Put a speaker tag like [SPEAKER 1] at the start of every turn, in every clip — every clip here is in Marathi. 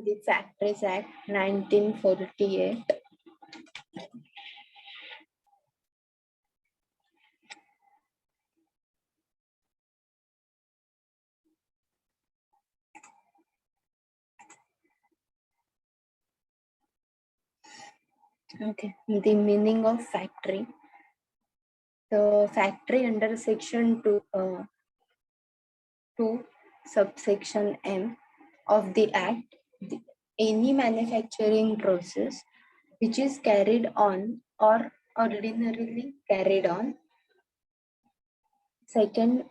[SPEAKER 1] the Factories Act 1948. Okay, the meaning of factory. The factory under section 2 subsection M of the Act, any manufacturing process which is carried on or ordinarily carried on. Second,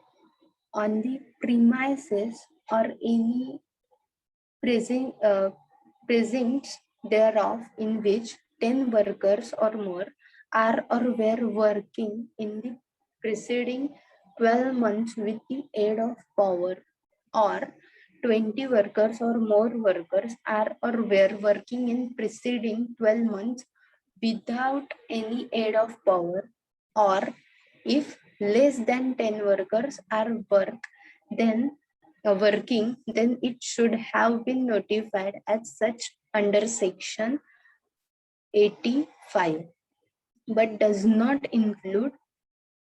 [SPEAKER 1] on the premises or any presence thereof in which 10 workers or more are or were working in the preceding 12 months with the aid of power, or 20 workers or more workers are or were working in preceding 12 months without any aid of power, or if less than 10 workers are working, then it should have been notified as such under section 85, but does not include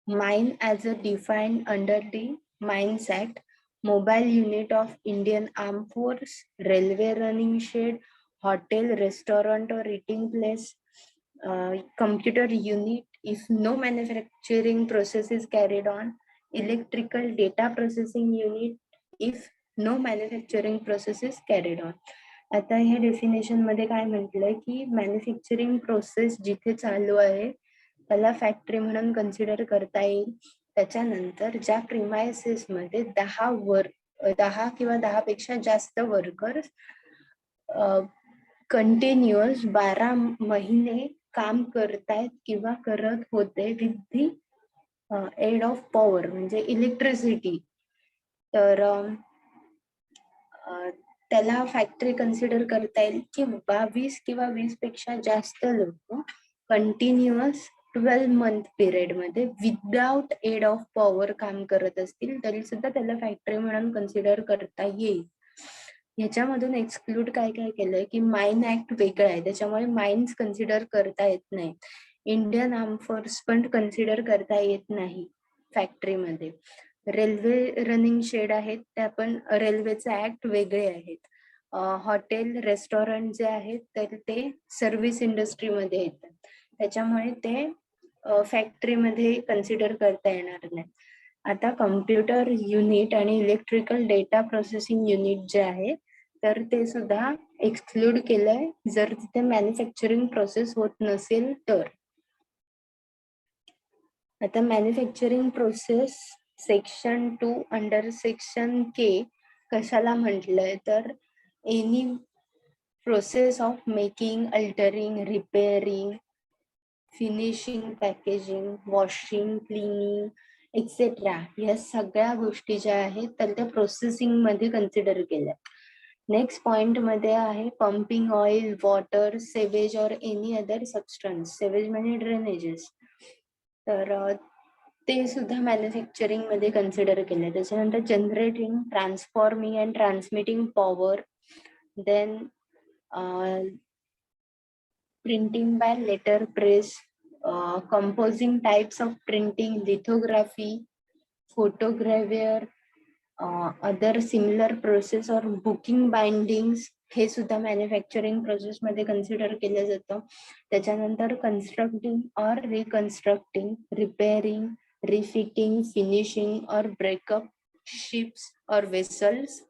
[SPEAKER 1] mine as a defined under the Mines Act, mobile unit of Indian Armed Force, railway running shed, hotel, restaurant or eating place, computer unit if no manufacturing process is carried on, electrical data processing unit if no manufacturing process is carried on. आता ह्या डेफिनेशन मध्ये काय म्हटलंय की मॅन्युफॅक्चरिंग प्रोसेस जिथे चालू आहे त्याला फॅक्टरी म्हणून कन्सिडर करता येईल. त्याच्यानंतर ज्या प्रिमायसेस मध्ये 10 किंवा 10 पेक्षा जास्त वर्कर्स कंटिन्युअस 12 महिने काम करतायत किंवा करत होते with the aid of power म्हणजे इलेक्ट्रिसिटी, तर त्याला फॅक्टरी कन्सिडर करता येईल. किंवा 20 किंवा 20 पेक्षा जास्त लोक कंटिन्युअस 12 मंथ पिरियड मध्ये विदाउट एड ऑफ पॉवर काम करत असतील तरी सुद्धा त्याला फॅक्टरी म्हणून कन्सिडर करता येईल. ह्याच्यामधून एक्सक्लूड काय काय केलंय की माइन ऍक्ट वेगळं आहे, त्याच्यामुळे माइन्स कन्सिडर करता येत नाही. इंडियन आर्म फोर्स पण कन्सिडर करता येत नाही फॅक्टरीमध्ये. रेल्वे रनिंग शेड आहेत त्या पण रेल्वेचे ऍक्ट वेगळे आहेत. हॉटेल रेस्टॉरंट जे आहेत तर ते सर्व्हिस इंडस्ट्रीमध्ये येतात, त्याच्यामुळे ते फॅक्टरीमध्ये कन्सिडर करता येणार नाही. आता कम्प्युटर युनिट आणि इलेक्ट्रिकल डेटा प्रोसेसिंग युनिट जे आहे तर ते सुद्धा एक्सक्लूड केलंय जर तिथे मॅन्युफॅक्चरिंग प्रोसेस होत नसेल तर. आता manufacturing process section 2 under section K कशाला म्हटलंय तर any process of making, altering, repairing, finishing, packaging, washing, cleaning etcetera या सगळ्या गोष्टी ज्या आहेत तर त्या प्रोसेसिंग मध्ये कन्सिडर केल्या. नेक्स्ट पॉइंट मध्ये आहे पंपिंग ऑइल, वॉटर, सेवेज और एनी अदर सबस्टन्स. सेवेज म्हणजे ड्रेनेजेस, तर ते सुद्धा मॅन्युफॅक्चरिंग मध्ये कन्सिडर केले. त्याच्यानंतर generating, transforming and transmitting power, then printing by letter press, composing types of printing, lithography, photogravure, other similar process or booking bindings हे सुद्धा मॅन्युफॅक्चरिंग प्रोसेस मध्ये कन्सिडर केलं जातं. त्याच्यानंतर कन्स्ट्रक्टिंग और रिकन्स्ट्रक्टिंग, रिपेअरिंग, रिफिटिंग, फिनिशिंग और ब्रेकअप शिप्स और वेसल्स.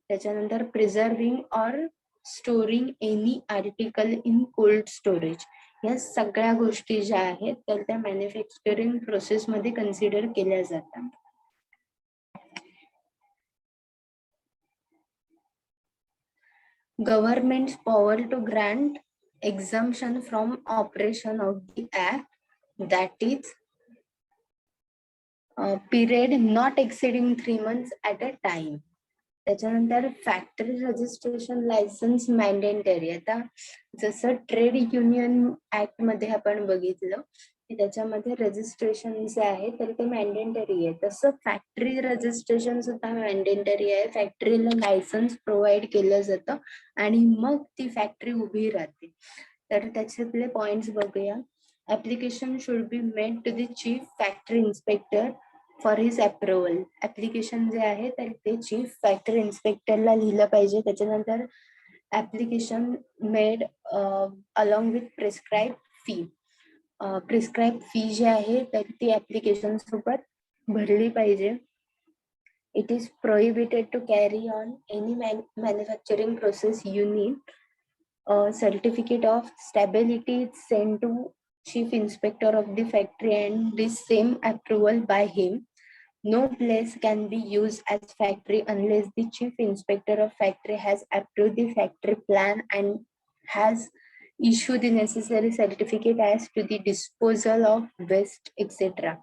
[SPEAKER 1] त्याच्यानंतर प्रिझर्विंग और storing any article in cold storage. या सगळ्या गोष्टी ज्या आहेत तर त्या मॅन्युफॅक्चरिंग प्रोसेस मध्ये कन्सिडर केल्या जातात. Government's power to grant exemption from operation of the act, that is period not exceeding 3 months at a time. त्याच्यानंतर फॅक्टरी रजिस्ट्रेशन लायसन्स मॅन्डेटरी. आता जसं ट्रेड युनियन ऍक्ट मध्ये आपण बघितलं की त्याच्यामध्ये रजिस्ट्रेशन जे आहे तर ते मॅन्डेटरी आहे. तसं फॅक्टरी रजिस्ट्रेशन सुद्धा मॅन्डेटरी आहे. फॅक्टरीला लायसन्स प्रोव्हाइड केलं जातं आणि मग ती फॅक्टरी उभी राहते. तर त्याच्यातले पॉइंट्स बघूया. Application should be made to the chief factory inspector for his approval. Application जे आहे तर ते चीफ फॅक्टरी इन्स्पेक्टरला लिहिलं पाहिजे. त्याच्यानंतर application made along with prescribe fee. Prescribe fee जी आहे तर ती ऍप्लिकेशन सोबत भरली पाहिजे. It is prohibited to carry on any manufacturing process unit. A certificate of stability is sent to chief inspector of the factory and this same approval by him. No place can be used as factory unless the chief inspector of factory has approved the factory plan and has issued the necessary certificate as to the disposal of waste, etc.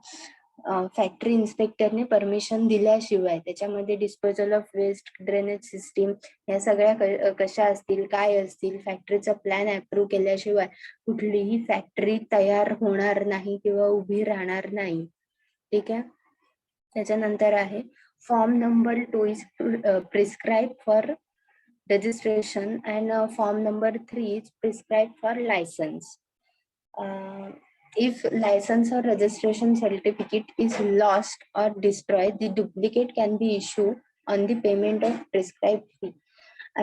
[SPEAKER 1] Factory इन्स्पेक्टरने परमिशन दिल्याशिवाय त्याच्यामध्ये disposal of waste, drainage system या सगळ्या कशा असतील, काय असतील, फॅक्टरीचा प्लॅन अप्रूव्ह केल्याशिवाय कुठलीही फॅक्टरी तयार होणार नाही किंवा उभी राहणार नाही. ठीक आहे. त्याच्यानंतर आहे form number 2 is prescribe for registration and form number 3 is prescribed for license. If license or registration certificate is lost or destroyed, the duplicate can be issued on the payment of prescribed fee.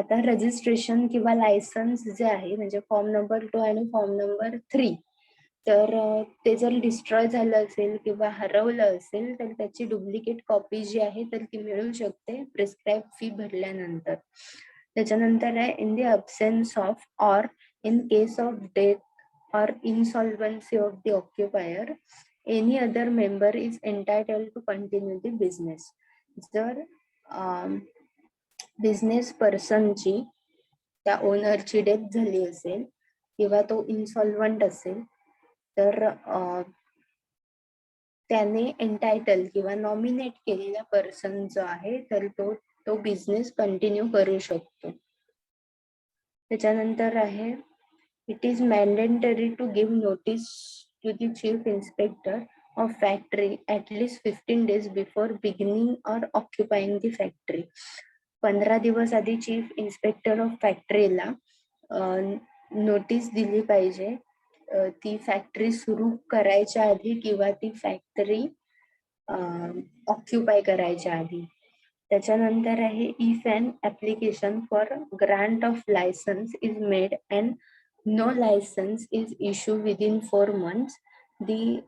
[SPEAKER 1] आता रजिस्ट्रेशन किंवा लायसन्स जे आहे म्हणजे फॉर्म नंबर 2 आणि फॉर्म नंबर 3 तर ते जर डिस्ट्रॉय झालं असेल किंवा हरवलं असेल तर त्याची डुप्लिकेट कॉपी जी आहे तर ती मिळू शकते प्रिस्क्राईब फी भरल्यानंतर. त्याच्यानंतर आहे in the absence of or in case of death or insolvency of the occupier any other member is entitled to continue the business. जर बिझनेस पर्सनची त्या ओनरची डेथ झाली असेल किंवा तो इन्सॉल्वंट असेल तर त्याने एंटायटल किंवा नॉमिनेट केलेला पर्सन जो आहे तर तो बिझनेस कंटिन्यू करू शकतो. त्याच्यानंतर आहे it is mandatory to give notice to the chief inspector of factory at least 15 days before beginning or occupying the factory. 15 दिवस आधी चीफ इन्स्पेक्टर ऑफ फॅक्टरीला नोटीस दिली पाहिजे ती फॅक्टरी सुरू करायच्या आधी किंवा ती फॅक्टरी ऑक्युपाय करायच्या आधी. त्याच्यानंतर आहे if an application for grant of licence is made and no licence is issue within 4 months, the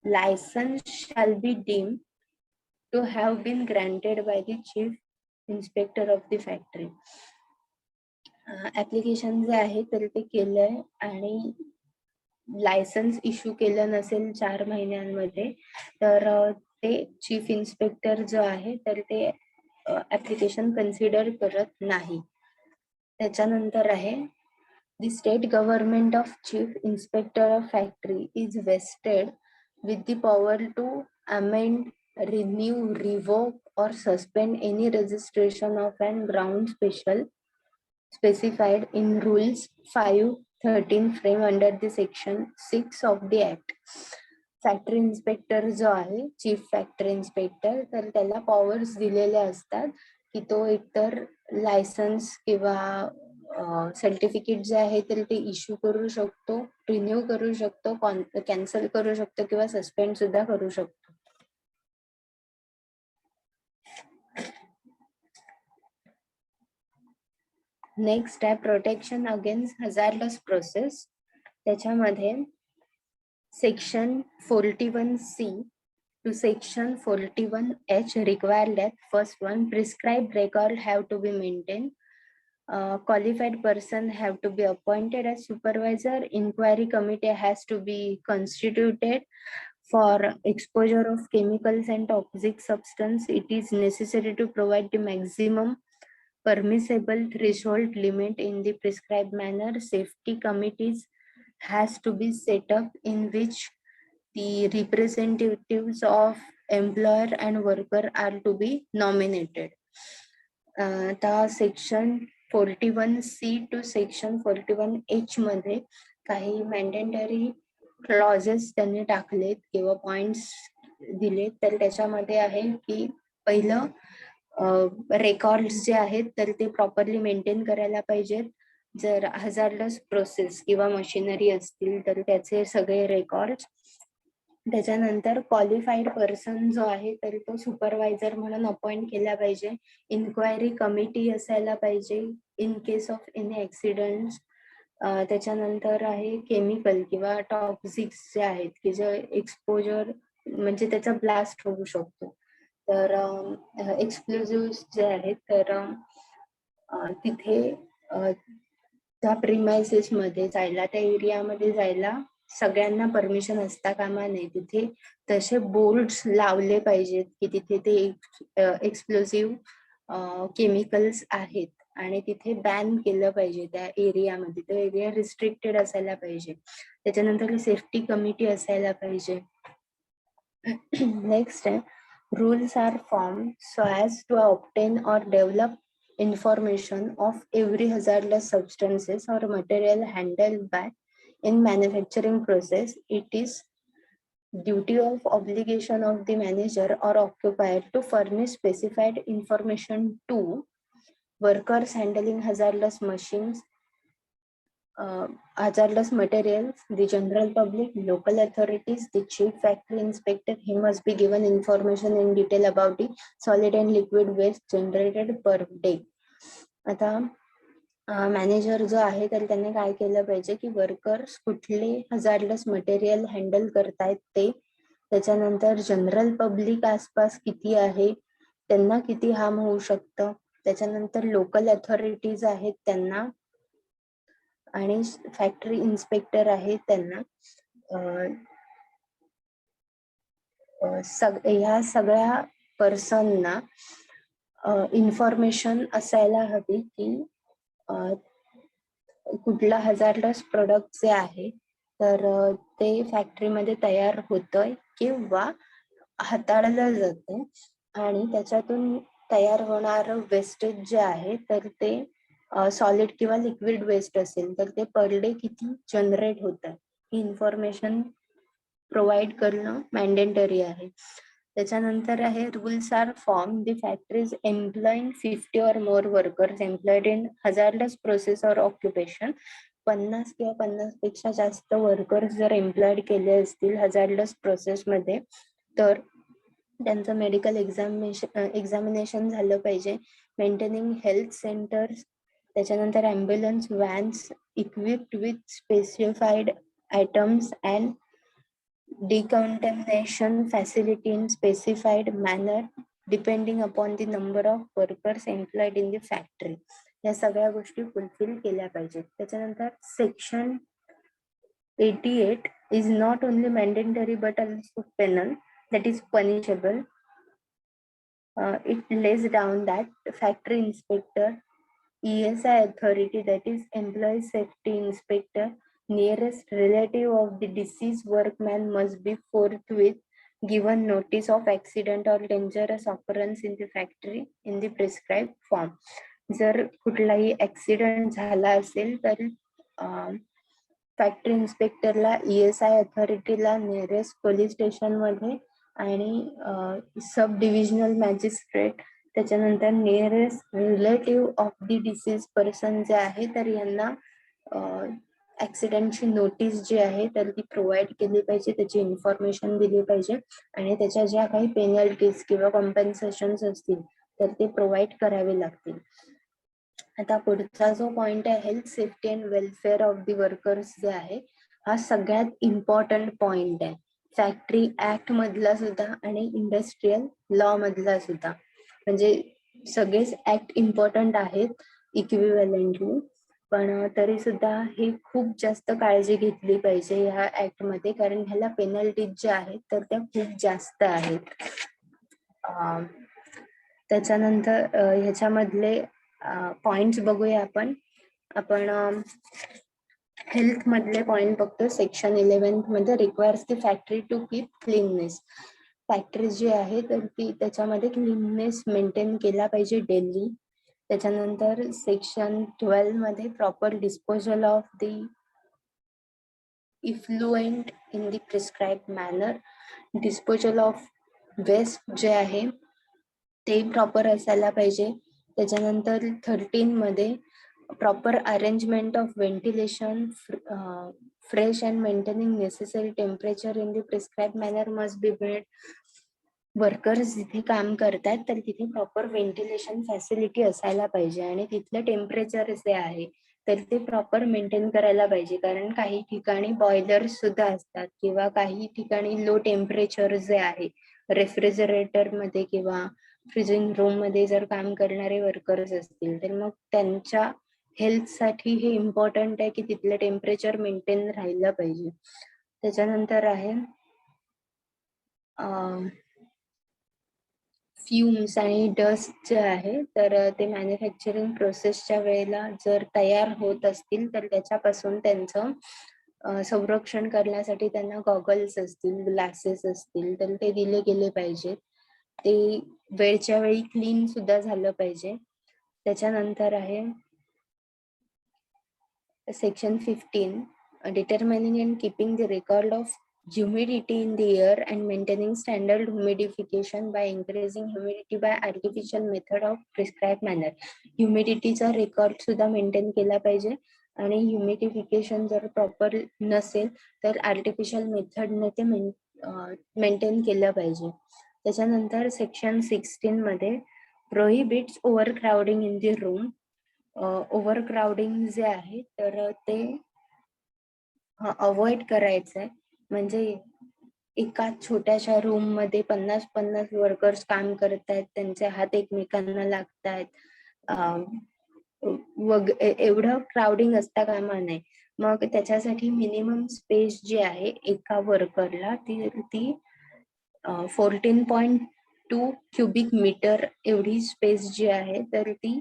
[SPEAKER 1] license shall be deemed to have been granted by the chief inspector of the factory. Application जे आहे तर ते केलंय आणि लायसन्स इश्यू केलं नसेल 4 महिन्यांमध्ये तर ते चीफ इन्स्पेक्टर जो आहे तर ते ऍप्लिकेशन कन्सिडर करत नाही. त्याच्यानंतर आहे the state government of chief inspector of factory is vested with the power to amend, renew, revoke or suspend any registration of an ground specified in rules 513 frame under the section 6 of the act. Factory inspector जो आहे चीफ फॅक्टरी इन्स्पेक्टर तर त्याला पॉवर्स दिलेले असतात की तो एकतर लायसन्स किंवा सर्टिफिकेट जे आहे तर ते इश्यू करू शकतो, रिन्यू करू शकतो, कॅन्सल करू शकतो किंवा सस्पेंड सुद्धा करू शकतो. नेक्स्ट आहे प्रोटेक्शन अगेन्स्ट हजार्डस प्रोसेस. त्याच्यामध्ये section 41C to section 41H require that first one prescribed record have to be maintained. Qualified person have to be appointed as supervisor. Inquiry committee has to be constituted. For exposure of chemicals and toxic substance, it is necessary to provide the maximum permissible threshold limit in the prescribed manner. Safety committees has to be set up in which the representatives of employer and worker are to be nominated. The section 41C to section 41H मध्ये काही मॅन्डेटरी क्लॉजेस त्यांनी टाकलेत किंवा पॉइंट्स दिलेत, तर त्याच्यामध्ये आहे की पहिलं रेकॉर्ड्स जे आहेत तर ते प्रॉपरली मेंटेन करायला पाहिजेत. जर हजार्डस प्रोसेस किंवा मशिनरी असतील तर त्याचे सगळे रेकॉर्ड्स. त्याच्यानंतर क्वालिफाईड पर्सन जो आहे तर तो सुपरवायझर म्हणून अपॉइंट केला पाहिजे. इन्क्वायरी कमिटी असायला पाहिजे in case of any accident. त्याच्यानंतर आहे केमिकल किंवा टॉक्सिक्स जे आहेत की जे एक्सपोजर म्हणजे त्याचा ब्लास्ट होऊ शकतो. तर एक्सप्लोजिव्ह जे आहेत तर तिथे त्या प्रिमायसेस मध्ये जायला, त्या एरियामध्ये जायला सगळ्यांना परमिशन असता कामा नये. तिथे तसे बोर्ड्स लावले पाहिजेत की तिथे ते एक्सप्लोजिव्ह केमिकल्स आहेत आणि तिथे बॅन केलं पाहिजे त्या एरियामध्ये. तो एरिया रिस्ट्रिक्टेड असायला पाहिजे. त्याच्यानंतर सेफ्टी कमिटी असायला पाहिजे. नेक्स्ट आहे rules are formed so as to obtain or develop information of every hazardous substances or material handled by in manufacturing process. It is duty of obligation of the manager or occupier to furnish specified information to workers handling hazardous machines, hazardous materials, the general public, local authorities, the chief factory inspector. He must be given information in detail about the solid and liquid waste generated per day. आता मॅनेजर जो आहे तर त्यांनी काय केलं पाहिजे की वर्कर्स कुठले हजार्डस मटेरियल हँडल करतायत ते, त्याच्यानंतर जनरल पब्लिक आसपास किती आहे, त्यांना किती हार्म होऊ शकतं, त्याच्यानंतर लोकल अथॉरिटीज आहेत त्यांना, आणि फॅक्टरी इन्स्पेक्टर आहेत त्यांना. ह्या सगळ्या पर्सनना इन्फॉर्मेशन असायला हवी की कुठला हजार्डस प्रोडक्ट जे आहे तर ते फॅक्टरीमध्ये तयार होतंय किंवा हाताळलं जातं आणि त्याच्यातून तयार होणार वेस्टेज जे आहे तर ते सॉलिड किंवा लिक्विड वेस्ट असेल तर ते पर डे किती जनरेट होत आहे ही इन्फॉर्मेशन प्रोव्हाइड करणं मॅन्डेटरी आहे. त्याच्यानंतर आहे rules are form the factories employing 50 or more workers employed in hazardous process or occupation. 50 किंवा 50 पेक्षा जास्त वर्कर्स जर एम्प्लॉयड केले असतील हजार्डस प्रोसेसमध्ये तर त्यांचं मेडिकल एक्झामिनेशन झालं पाहिजे. मेंटेनिंग हेल्थ सेंटर्स, त्याच्यानंतर ambulance vans equipped with specified items and decontamination facility in specified manner depending upon the number of workers employed in the factory. या सगळ्या गोष्टी फुलफिल केल्या पाहिजेत. त्याच्यानंतर section 88 is not only mandatory but also penal, that is punishable. It lays down that factory inspector, ESI authority, that is employee safety inspector, nearest relative of the deceased workman must be forthwith given notice of accident or dangerous occurrence in the factory in the prescribed form. जर कुठलाही ऍक्सिडेंट झाला असेल तर फॅक्टरी इन्स्पेक्टरला, ESI अथॉरिटीला, नियरेस्ट पोलीस स्टेशन मध्ये आणि सब डिव्हिजनल मॅजिस्ट्रेट, त्याच्यानंतर nearest relative of the deceased person जे आहे तर यांना ऍक्सिडेंटची नोटीस जी आहे तर ती प्रोव्हाइड केली पाहिजे, त्याची इन्फॉर्मेशन दिली पाहिजे आणि त्याच्या ज्या काही पेनल्टीज किंवा कॉम्पेन्सेशन असतील तर ते प्रोव्हाइड करावे लागतील. आता पुढचा जो पॉइंट आहे health safety and welfare of the workers जे आहे हा सगळ्यात इम्पॉर्टंट पॉइंट आहे. फॅक्टरी ऍक्ट मधला सुद्धा आणि इंडस्ट्रियल लॉ मधला सुद्धा, म्हणजे सगळेच ऍक्ट इम्पॉर्टंट आहेत इक्विव्हॅलेंटली, पण तरी सुद्धा हे खूप जास्त काळजी घेतली पाहिजे ह्या ऍक्ट मध्ये, कारण ह्याला पेनल्टीज ज्या आहेत तर त्या खूप जास्त आहेत. त्याच्यानंतर ह्याच्यामधले पॉइंट्स बघूया आपण. हेल्थ मधले पॉइंट बघतो. सेक्शन 11 मध्ये requires the factory to keep cleanness. Factory जी आहे तर ती त्याच्यामध्ये क्लीननेस मेंटेन केला पाहिजे डेली. त्याच्यानंतर सेक्शन 12 मध्ये proper disposal of the effluent in the prescribe manner. Disposal of waste जे आहे ते प्रॉपर असायला पाहिजे. त्याच्यानंतर 13 मध्ये proper arrangement of ventilation, fresh and maintaining necessary temperature in the prescribe manner must be made. Workers जिथे काम करतात तर तिथे प्रॉपर व्हेंटिलेशन फॅसिलिटी असायला पाहिजे आणि तिथलं टेम्परेचर जे आहे तर ते प्रॉपर मेंटेन करायला पाहिजे. कारण काही ठिकाणी बॉयलर्स सुद्धा असतात किंवा काही ठिकाणी लो टेम्परेचर जे आहे रेफ्रिजरेटर मध्ये किंवा फ्रीजिंग रूम मध्ये जर काम करणारे वर्कर्स असतील तर मग त्यांच्या हेल्थसाठी हे इम्पॉर्टंट आहे की तिथलं टेम्परेचर मेंटेन राहिलं पाहिजे. त्याच्यानंतर आहे फ्युम्स आणि डस्ट जे आहे तर ते मॅन्युफॅक्चरिंग प्रोसेसच्या वेळेला जर तयार होत असतील तर त्याच्यापासून त्यांचं संरक्षण करण्यासाठी त्यांना गॉगल्स असतील, ग्लासेस असतील तर ते दिले गेले पाहिजेत. ते वेळच्या वेळी क्लीन सुद्धा झालं पाहिजे. त्याच्यानंतर आहे section 15, determining and keeping the record of humidity in the air and maintaining standard humidification by increasing humidity by artificial method of prescribed manner. ह्युमिडिटीचा रेकॉर्ड सुद्धा मेंटेन केला पाहिजे आणि ह्युमिडिफिकेशन जर प्रॉपर नसेल तर आर्टिफिशियल मेथडने ते मेंटेन केलं पाहिजे. त्याच्यानंतर सेक्शन 16 मध्ये prohibits over crowding in the room. Over crowding जे आहे तर ते अवॉइड करायचंय. म्हणजे एका छोट्याशा रूम मध्ये 50 वर्कर्स काम करतायत, त्यांचे हात एकमेकांना लागतायत, एवढं क्राउडिंग असता कामा नये. मग त्याच्यासाठी मिनिमम स्पेस जी आहे एका वर्करला ती 14.2 क्युबिक मीटर एवढी स्पेस जी आहे तर ती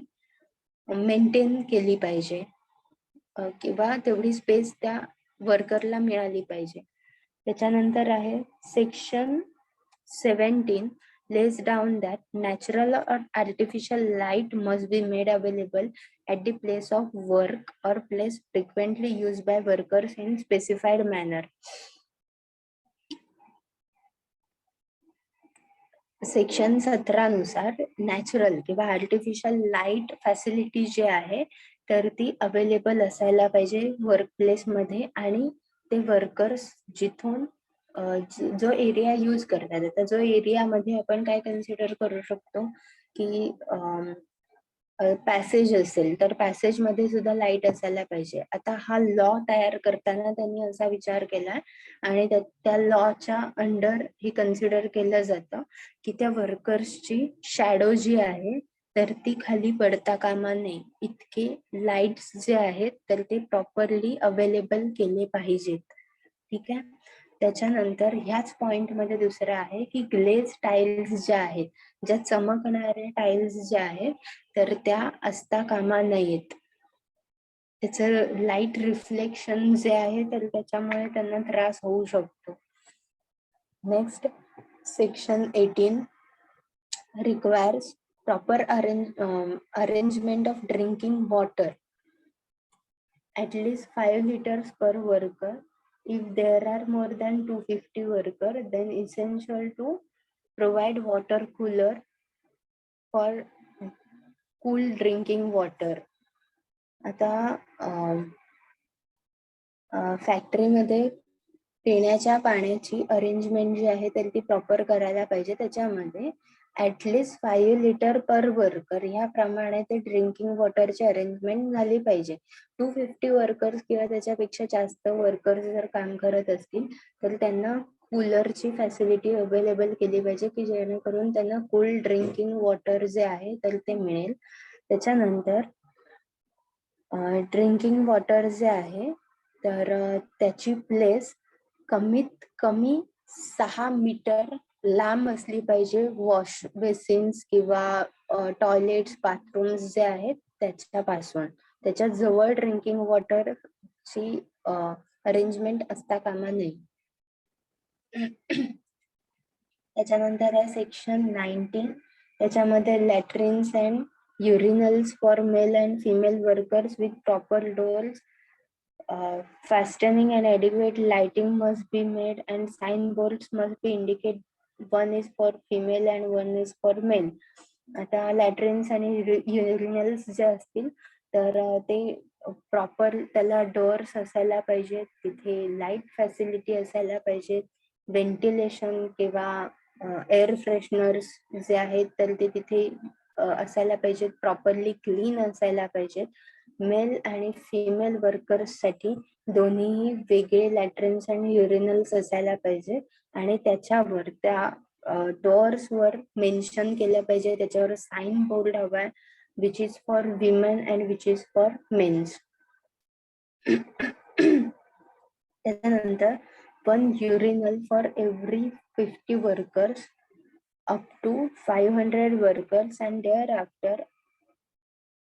[SPEAKER 1] मेंटेन केली पाहिजे किंवा तेवढी स्पेस त्या वर्करला मिळाली पाहिजे. त्याच्यानंतर आहे section 17, lays down that natural or artificial light must be made available at the place of work or place frequently used by workers in specified manner. Section 17 नुसार नॅचरल किंवा आर्टिफिशियल लाईट फॅसिलिटी जी आहे तर ती अवेलेबल असायला पाहिजे वर्क प्लेस मध्ये. आणि ते वर्कर्स जिथून जो एरिया यूज करतात, आता जो एरियामध्ये आपण काय कन्सिडर करू शकतो की पॅसेज असेल तर पॅसेज मध्ये सुद्धा लाईट असायला पाहिजे. आता हा लॉ तयार करताना त्यांनी असा विचार केला आणि त्या लॉच्या अंडर हे कन्सिडर केलं जातं की त्या वर्कर्सची शॅडो जी आहे तर ती खाली पडता कामा नये, इतके लाईट्स जे आहेत तर ते प्रॉपरली अवेलेबल केले पाहिजेत. ठीक आहे. त्याच्यानंतर ह्याच पॉइंट मध्ये दुसरं आहे की ग्लेज टाइल्स ज्या आहेत, ज्या चमकणाऱ्या टाइल्स ज्या आहेत तर त्या असता कामा नयेत. त्याचं लाईट रिफ्लेक्शन जे आहे तर त्याच्यामुळे त्यांना त्रास होऊ शकतो. Next section 18 requires proper arrangement of drinking water at least 5 liters per worker. If there are more than 250 workers, then essential to provide water cooler for cool drinking water. आता फॅक्टरीमध्ये पिण्याच्या पाण्याची अरेंजमेंट जी आहे तर ती प्रॉपर करायला पाहिजे. त्याच्यामध्ये ऍटलिस्ट 5 लिटर पर वर्कर ह्याप्रमाणे ते ड्रिंकिंग वॉटरची अरेंजमेंट झाली पाहिजे. 250 वर्कर्स किंवा त्याच्यापेक्षा जास्त वर्कर्स जर काम करत असतील तर त्यांना कूलरची फॅसिलिटी अवेलेबल केली पाहिजे की जेणेकरून त्यांना कूल ड्रिंकिंग वॉटर जे आहे तर ते मिळेल. त्याच्यानंतर ड्रिंकिंग वॉटर जे आहे तर त्याची प्लेस कमीत कमी 6 मीटर लांब असली पाहिजे वॉश बेसिन्स किंवा टॉयलेट्स, बाथरूम्स जे आहेत त्याच्यापासून. त्याच्या जवळ ड्रिंकिंग वॉटरची अरेंजमेंट असता कामा नये. त्याच्यानंतर आहे सेक्शन 19, त्याच्यामध्ये लॅट्रिन्स and urinals for male and female workers with proper doors fastening and adequate lighting must be made and signboards must be indicate one is for female and one is for male. आता लॅट्रिन्स आणि युरिनल्स जे असतील तर ते प्रॉपर त्याला डोअर्स असायला पाहिजेत, तिथे लाईट फॅसिलिटी असायला पाहिजे, व्हेंटिलेशन किंवा एअर फ्रेशनर्स जे आहेत तर ते तिथे असायला पाहिजेत, प्रॉपरली क्लीन असायला पाहिजेत. मेल आणि फिमेल वर्कर्स साठी दोन्ही वेगळे लॅट्रिन्स आणि युरिनल्स असायला पाहिजे आणि त्याच्यावर त्या डोअर्स वर मेन्शन केलं पाहिजे, त्याच्यावर साइन बोर्ड हवाय which is for women and which is for mens. त्याच्यानंतर 1 urinal for every 50 workers up to 500 workers and thereafter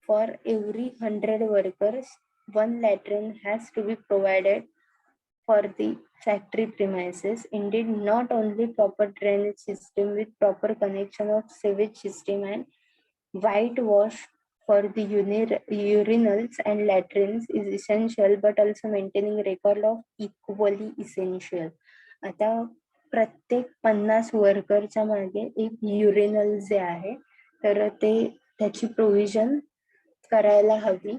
[SPEAKER 1] for every 100 workers 1 latrine has to be provided for the factory premises. Indeed, not only proper drainage system with proper connection of sewage system and whitewash for the urinals and latrines is essential, but also maintaining record of equally essential. आता प्रत्येक 50 वर्करच्या मागे एक युरिनल जे आहे तर ते त्याची प्रोव्हिजन करायला हवी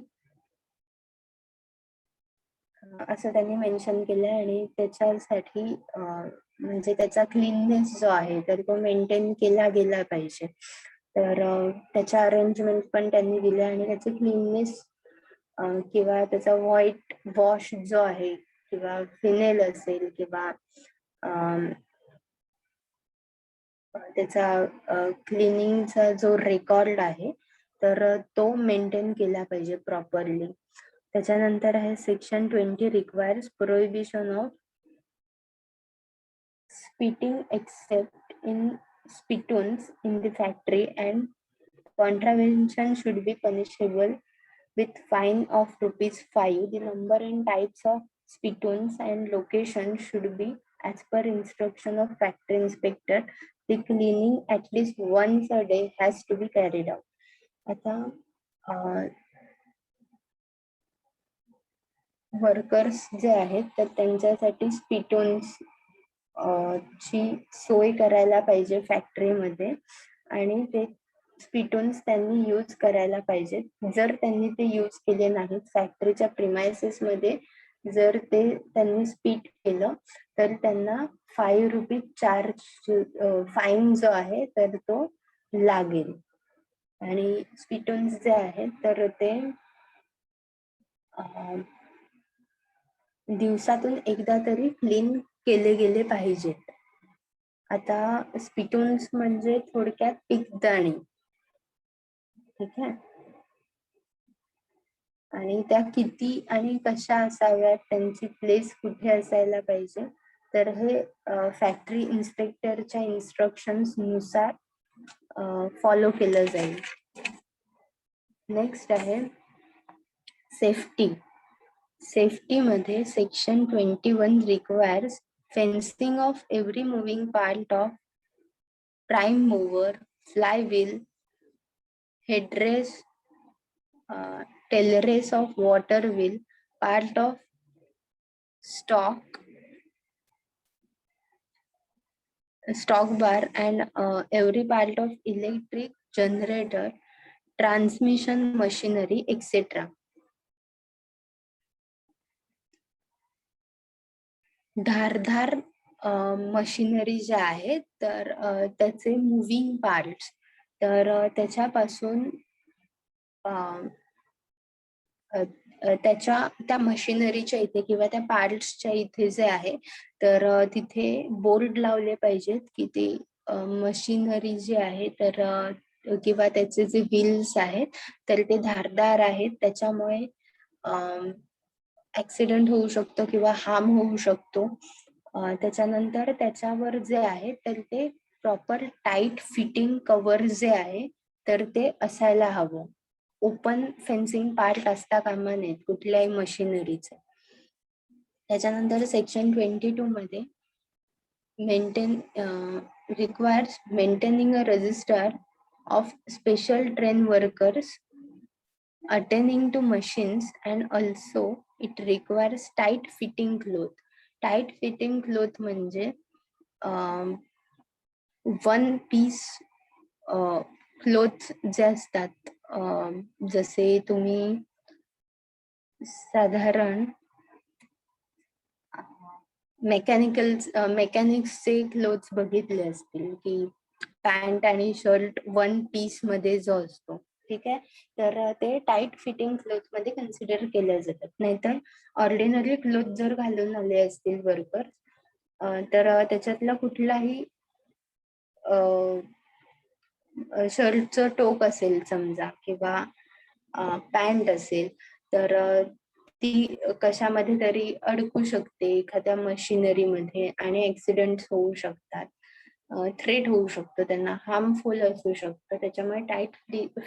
[SPEAKER 1] असं त्यांनी मेन्शन केलंय आणि त्याच्यासाठी म्हणजे त्याचा क्लीननेस जो आहे तर तो मेंटेन केला गेला पाहिजे. तर त्याच्या अरेंजमेंट पण त्यांनी दिले आणि त्याचे क्लीननेस किंवा त्याचा व्हाईट वॉश जो आहे किंवा फिनेल असेल किंवा त्याचा क्लिनिंगचा जो रेकॉर्ड आहे तर तो मेंटेन केला पाहिजे प्रॉपरली. त्याच्यानंतर आहे section 20 requires prohibition of spitting except in spittoons in the factory and contravention should be punishable with fine of ₹5. The number and types of spittoons and location should be as per instruction of factory inspector. The cleaning at least once a day has to be carried out. आता वर्कर्स जे आहेत तर त्यांच्यासाठी स्पिटोन्स ची सोय करायला पाहिजे फॅक्टरीमध्ये आणि ते स्पिटोन्स त्यांनी यूज करायला पाहिजेत. जर त्यांनी ते यूज केले नाहीत फॅक्टरीच्या प्रिमायसेस मध्ये जर ते त्यांनी स्पीट केलं तर त्यांना ₹5 चार्ज फाईन जो आहे तर तो लागेल. आणि स्पिटोन्स जे आहेत तर ते दिवसातून एकदा तरी क्लीन केले गेले पाहिजेत. आता स्पिटोन्स म्हणजे थोडक्यात पिकदाणे, ठीक आहे, आणि त्या किती आणि कशा असाव्यात, त्यांची प्लेस कुठे असायला पाहिजे तर हे फॅक्टरी इन्स्पेक्टरच्या इन्स्ट्रक्शन्स नुसार फॉलो केलं जाईल. नेक्स्ट आहे सेफ्टी. सेफ्टी मध्ये section 21 requires fencing of every moving part of prime mover, flywheel, headrace, tail race of water wheel, part of stock bar and every part of electric generator, transmission machinery, etc. धारधार मशिनरी ज्या आहेत तर त्याचे मुव्हिंग पार्ट्स तर त्याच्यापासून त्या मशिनरीच्या इथे किंवा त्या पार्ट्सच्या इथे जे आहे तर तिथे बोर्ड लावले पाहिजेत की ते मशिनरी जी आहे तर किंवा त्याचे जे व्हील्स आहेत तर ते धारदार आहेत, त्याच्यामुळे ऍक्सिडेंट होऊ शकतो किंवा हार्म होऊ शकतो. त्याच्यानंतर त्याच्यावर जे आहे तर ते प्रॉपर टाईट फिटिंग कव्हर जे आहे तर ते असायला हवं. ओपन फेन्सिंग पार्ट असता कामा नयेत कुठल्याही मशिनरीचे. त्याच्यानंतर सेक्शन 22 मध्ये requires maintaining a register of special train workers attending to machines and also it requires tight fitting cloth. Tight fitting cloth म्हणजे वन पीस क्लोथ जे असतात, जसे तुम्ही साधारण मेकॅनिक्सचे क्लोथ्स बघितले असतील की पॅन्ट आणि शर्ट वन पीस मध्ये जो असतो, ठीक आहे, तर ते टाईट फिटिंग क्लोथ मध्ये कन्सिडर केले जातात. नाहीतर ऑर्डिनरी क्लोथ जर घालून आले असतील वर्कर, तर त्याच्यातला कुठलाही शर्टचं टोक असेल समजा किंवा पॅन्ट असेल, तर ती कशामध्ये तरी अडकू शकते एखाद्या मशिनरीमध्ये आणि ऍक्सिडेंट होऊ शकतात, थ्रेट होऊ शकतो, त्यांना हार्मफुल असू शकतं. त्याच्यामुळे टाईट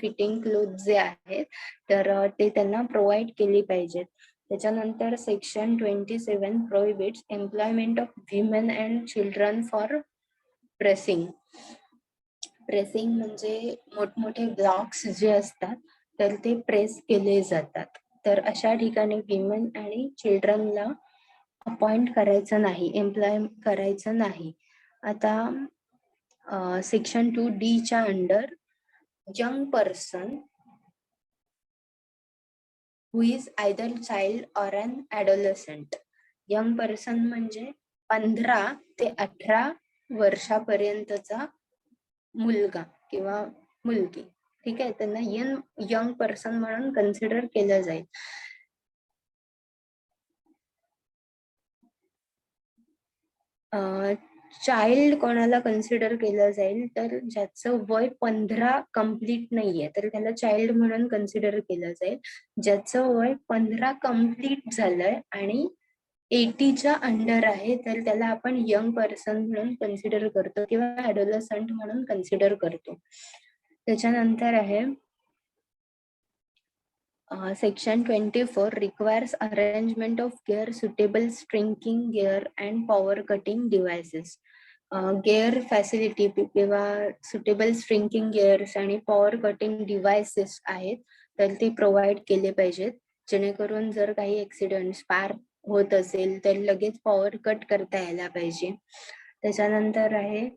[SPEAKER 1] फिटिंग क्लोथ जे आहेत तर ते त्यांना प्रोव्हाइड केली पाहिजेत. त्याच्यानंतर section 27 prohibits employment of women and children for pressing. Pressing म्हणजे मोठमोठे ब्लॉक्स जे असतात तर ते प्रेस केले जातात. तर अशा ठिकाणी विमेन आणि चिल्ड्रनला अपॉइंट करायचं नाही, एम्प्लॉय करायचं नाही. आता सेक्शन 2D च्या under young person who is either child or an adolescent. Young person म्हणजे 15 ते 18 वर्षापर्यंतचा मुलगा किंवा मुलगी, ठीक आहे, त्यांना यंग पर्सन म्हणून कन्सिडर केलं जाईल. चाइल्ड कोणाला कन्सिडर केलं जाईल तर ज्याचं वय 15 कम्प्लीट नाहीये तर त्याला चाइल्ड म्हणून कन्सिडर केलं जाईल. ज्याचं वय 15 कम्प्लीट झालंय आणि 80च्या अंडर आहे तर त्याला आपण यंग पर्सन म्हणून कन्सिडर करतो किंवा ॲडोलसंट म्हणून कन्सिडर करतो. त्याच्यानंतर आहे Section 24 requires arrangement of gear, suitable stringing gear and power cutting devices. Gear facility किंवा suitable stringing gears आणि power cutting devices आहेत तर ते प्रोव्हाइड केले पाहिजेत, जेणेकरून जर काही ऍक्सिडेंट पार होत असेल तर लगेच पॉवर कट करता यायला पाहिजे. त्याच्यानंतर आहे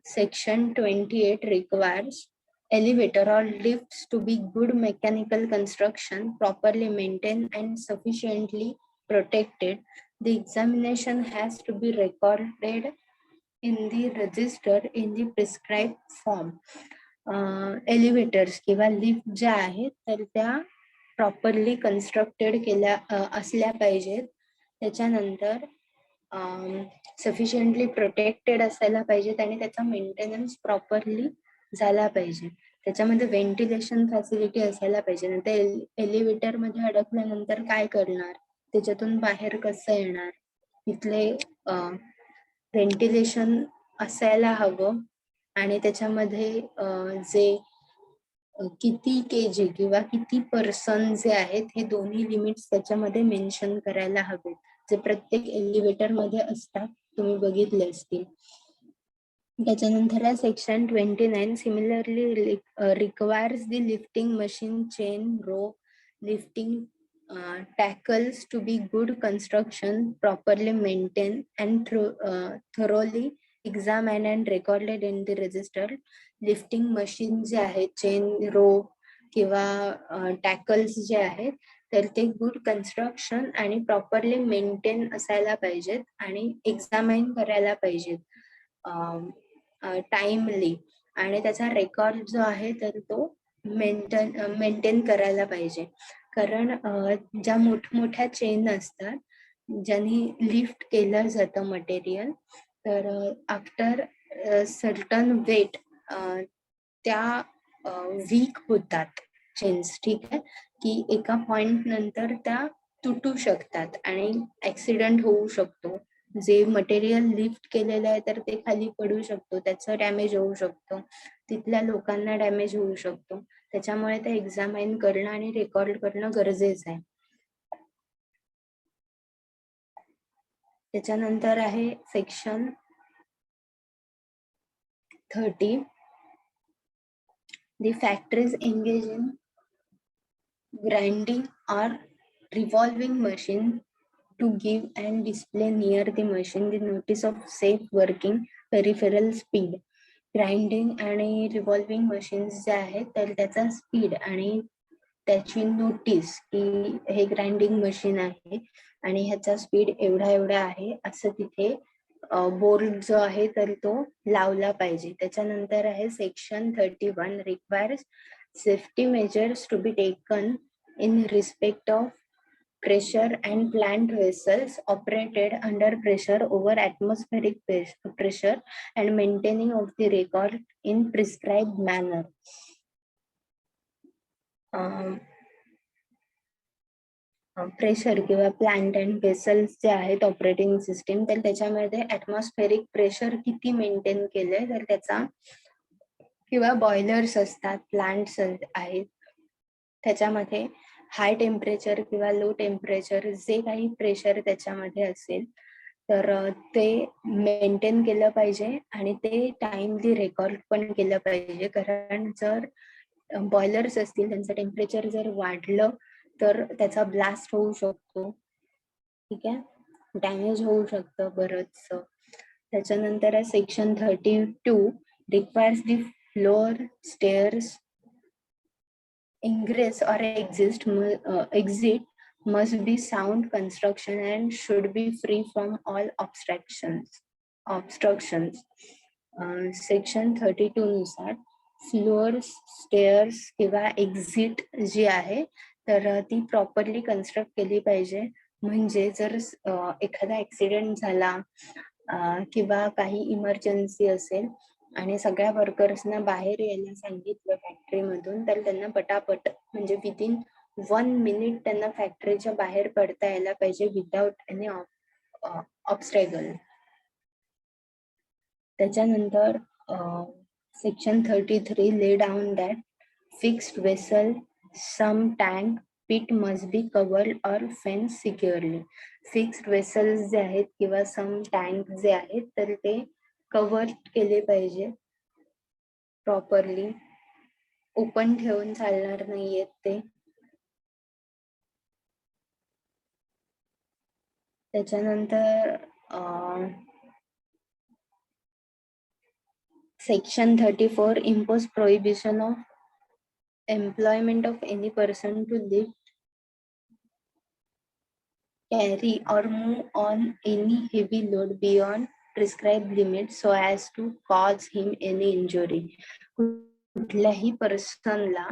[SPEAKER 1] Section 28 requires elevator or lifts to be good mechanical construction, properly maintained and sufficiently protected. The examination has to be recorded in the register in the prescribed form. एलिव्हेटर्स किंवा लिफ्ट ज्या आहेत तर त्या प्रॉपरली कन्स्ट्रक्टेड केल्या असल्या पाहिजेत. त्याच्यानंतर सफिशियंटली प्रोटेक्टेड असायला पाहिजेत आणि त्याचा मेंटेनन्स प्रॉपरली झाला पाहिजे. त्याच्यामध्ये व्हेंटिलेशन फॅसिलिटी असायला पाहिजे. नंतर एलिव्हेटर मध्ये अडकल्यानंतर काय करणार, त्याच्यातून बाहेर कसं येणार, तिथले व्हेंटिलेशन असायला हवं आणि त्याच्यामध्ये जे किती केजी किंवा किती पर्सन जे आहेत हे दोन्ही लिमिट्स त्याच्यामध्ये मेन्शन करायला हवेत, जे प्रत्येक एलिव्हेटर मध्ये असतात, तुम्ही बघितले असतील. त्याच्यानंतर section 29 similarly requires the lifting machine, chain, rope, lifting tackles to be good construction, properly maintained and thoroughly examined and recorded in the register. Lifting machine जे आहेत, चेन, रोप किंवा टॅकल्स जे आहेत तर ते गुड कन्स्ट्रक्शन आणि प्रॉपरली मेंटेन असायला पाहिजेत आणि एक्झामाइन करायला पाहिजेत टाइमली, आणि त्याचा रेकॉर्ड जो आहे तर तो मेंटेन करायला पाहिजे. कारण ज्या मोठमोठ्या चेन असतात ज्यांनी लिफ्ट केलं जातं मटेरियल, तर आफ्टर सर्टन वेट त्या वीक होतात चेन्स, ठीक आहे, की एका पॉइंट नंतर त्या तुटू शकतात आणि ऍक्सिडेंट होऊ शकतो. जे मटेरियल लिफ्ट केलेलं आहे तर ते खाली पडू शकतो, त्याचं डॅमेज होऊ शकतो, तिथल्या लोकांना डॅमेज होऊ शकतो. त्याच्यामुळे ते एक्झामाइन करणं आणि रेकॉर्ड करणं गरजेचं आहे. त्याच्यानंतर आहे section 30 the factories engage in grinding or revolving machine to give and display near the machine the notice of safe working peripheral speed. Grinding आणि रिव्हॉल्विंग मशीन्स जे आहेत तर त्याचा स्पीड आणि त्याची नोटीस की हे ग्राइंडिंग मशीन आहे आणि ह्याचा स्पीड एवढा एवढा आहे असं तिथे बोर्ड जो आहे तर तो लावला पाहिजे. त्याच्यानंतर आहे section 31 requires safety measures to be taken in respect of pressure and plant vessels operated under pressure over atmospheric pressure and maintaining of the record in prescribed manner. Pressure किंवा प्लांट अँड वेसल्स जे आहेत ऑपरेटिंग सिस्टीम तर त्याच्यामध्ये ऍटमॉस्फेरिक प्रेशर किती मेंटेन केलंय तर त्याचा किंवा बॉयलर्स असतात प्लांट्स आहेत त्याच्यामध्ये हाय टेम्परेचर किंवा लो टेम्परेचर जे काही प्रेशर त्याच्यामध्ये असेल तर ते मेंटेन केलं पाहिजे आणि ते टाइमली रेकॉर्ड पण केलं पाहिजे. कारण जर बॉयलर्स असतील त्यांचं टेम्परेचर जर वाढलं तर त्याचा ब्लास्ट होऊ शकतो. ठीक आहे, डॅमेज होऊ शकतं बरंच. त्याच्यानंतर section 32 requires the floor stairs ingress or exit must be sound construction and should be free from all obstructions. Section 32 नुसार फ्लोअर्स स्टेअर्स किंवा एक्झिट जी आहे तर ती प्रॉपरली कन्स्ट्रक्ट केली पाहिजे. म्हणजे जर एखादा ऍक्सिडेंट झाला किंवा काही इमर्जन्सी असेल आणि सगळ्या वर्कर्सना बाहेर यायला सांगितलं फॅक्टरीमधून तर त्यांना पटापट म्हणजे विदिन 1 मिनिट त्यांना फॅक्टरीच्या बाहेर पडता यायला पाहिजे विदाउट एनी ऑब्स्टॅकल. त्याच्यानंतर section 33 lay down that fixed vessel some tank pit must be covered or fenced securely. Fixed vessels जे आहेत किंवा सम टँक जे आहेत तर ते कव्हर केले पाहिजे प्रॉपरली. ओपन ठेवून चालणार नाहीयेत ते. त्याच्यानंतर section 34 impose prohibition of employment of any person to lift, carry or move on any heavy load beyond prescribed limit so as to cause him any injury. कुठल्याही पर्सनला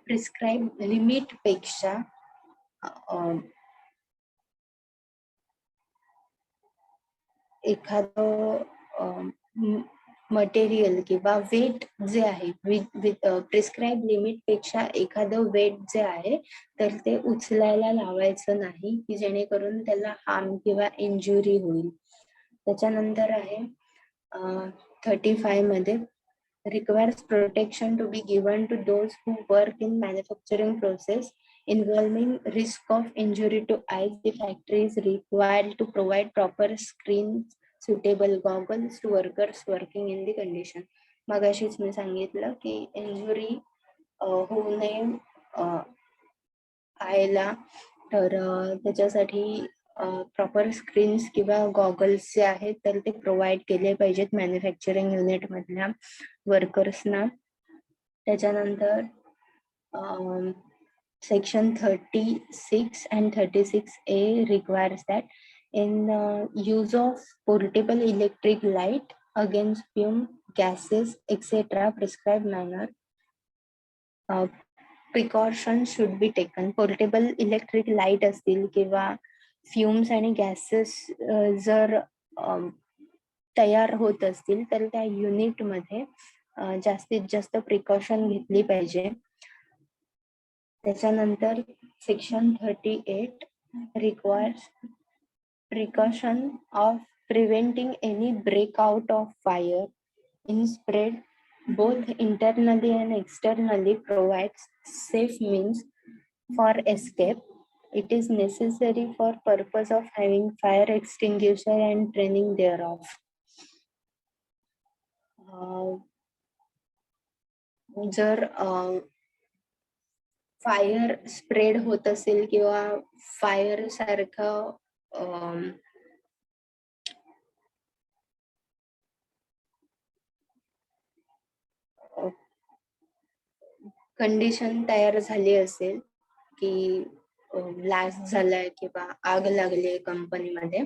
[SPEAKER 1] प्रिस्क्राइब लिमिट पेक्षा एखादं मटेरियल किंवा वेट जे आहे प्रिस्क्राइब लिमिट पेक्षा एखादं वेट जे आहे तर ते उचलायला लावायचं नाही की जेणेकरून त्याला हार्म किंवा इंजुरी होईल. त्याच्यानंतर आहे 35 मध्ये requires protection to be given to those who work in manufacturing process involving risk of injury to eyes. The factory is required to provide proper screens, suitable goggles to workers working in the condition. मगाशीच मी सांगितलं की इंजुरी होऊ नये आयला तर त्याच्यासाठी प्रॉपर स्क्रीन्स किंवा गॉगल्स जे आहेत तर ते प्रोव्हाइड केले पाहिजेत मॅन्युफॅक्चरिंग युनिट मधल्या वर्कर्सना. त्याच्यानंतर section 36 and 36A requires that in use of portable electric light against fume, gases, etc. prescribed manner precautions should be taken. Portable electric light असतील किंवा फ्युम्स आणि गॅसेस जर तयार होत असतील तर त्या युनिट मध्ये जास्तीत जास्त प्रिकॉशन घेतली पाहिजे. त्याच्यानंतर section 38 requires precaution of preventing any breakout of fire in spread both internally and externally provides safe means for escape. It is necessary for purpose of having fire extinguisher and training thereof. जर फायर स्प्रेड होत असेल किंवा फायर सारखं कंडिशन तयार झाली असेल की ब्लास्ट झालाय किंवा आग लागली कंपनीमध्ये,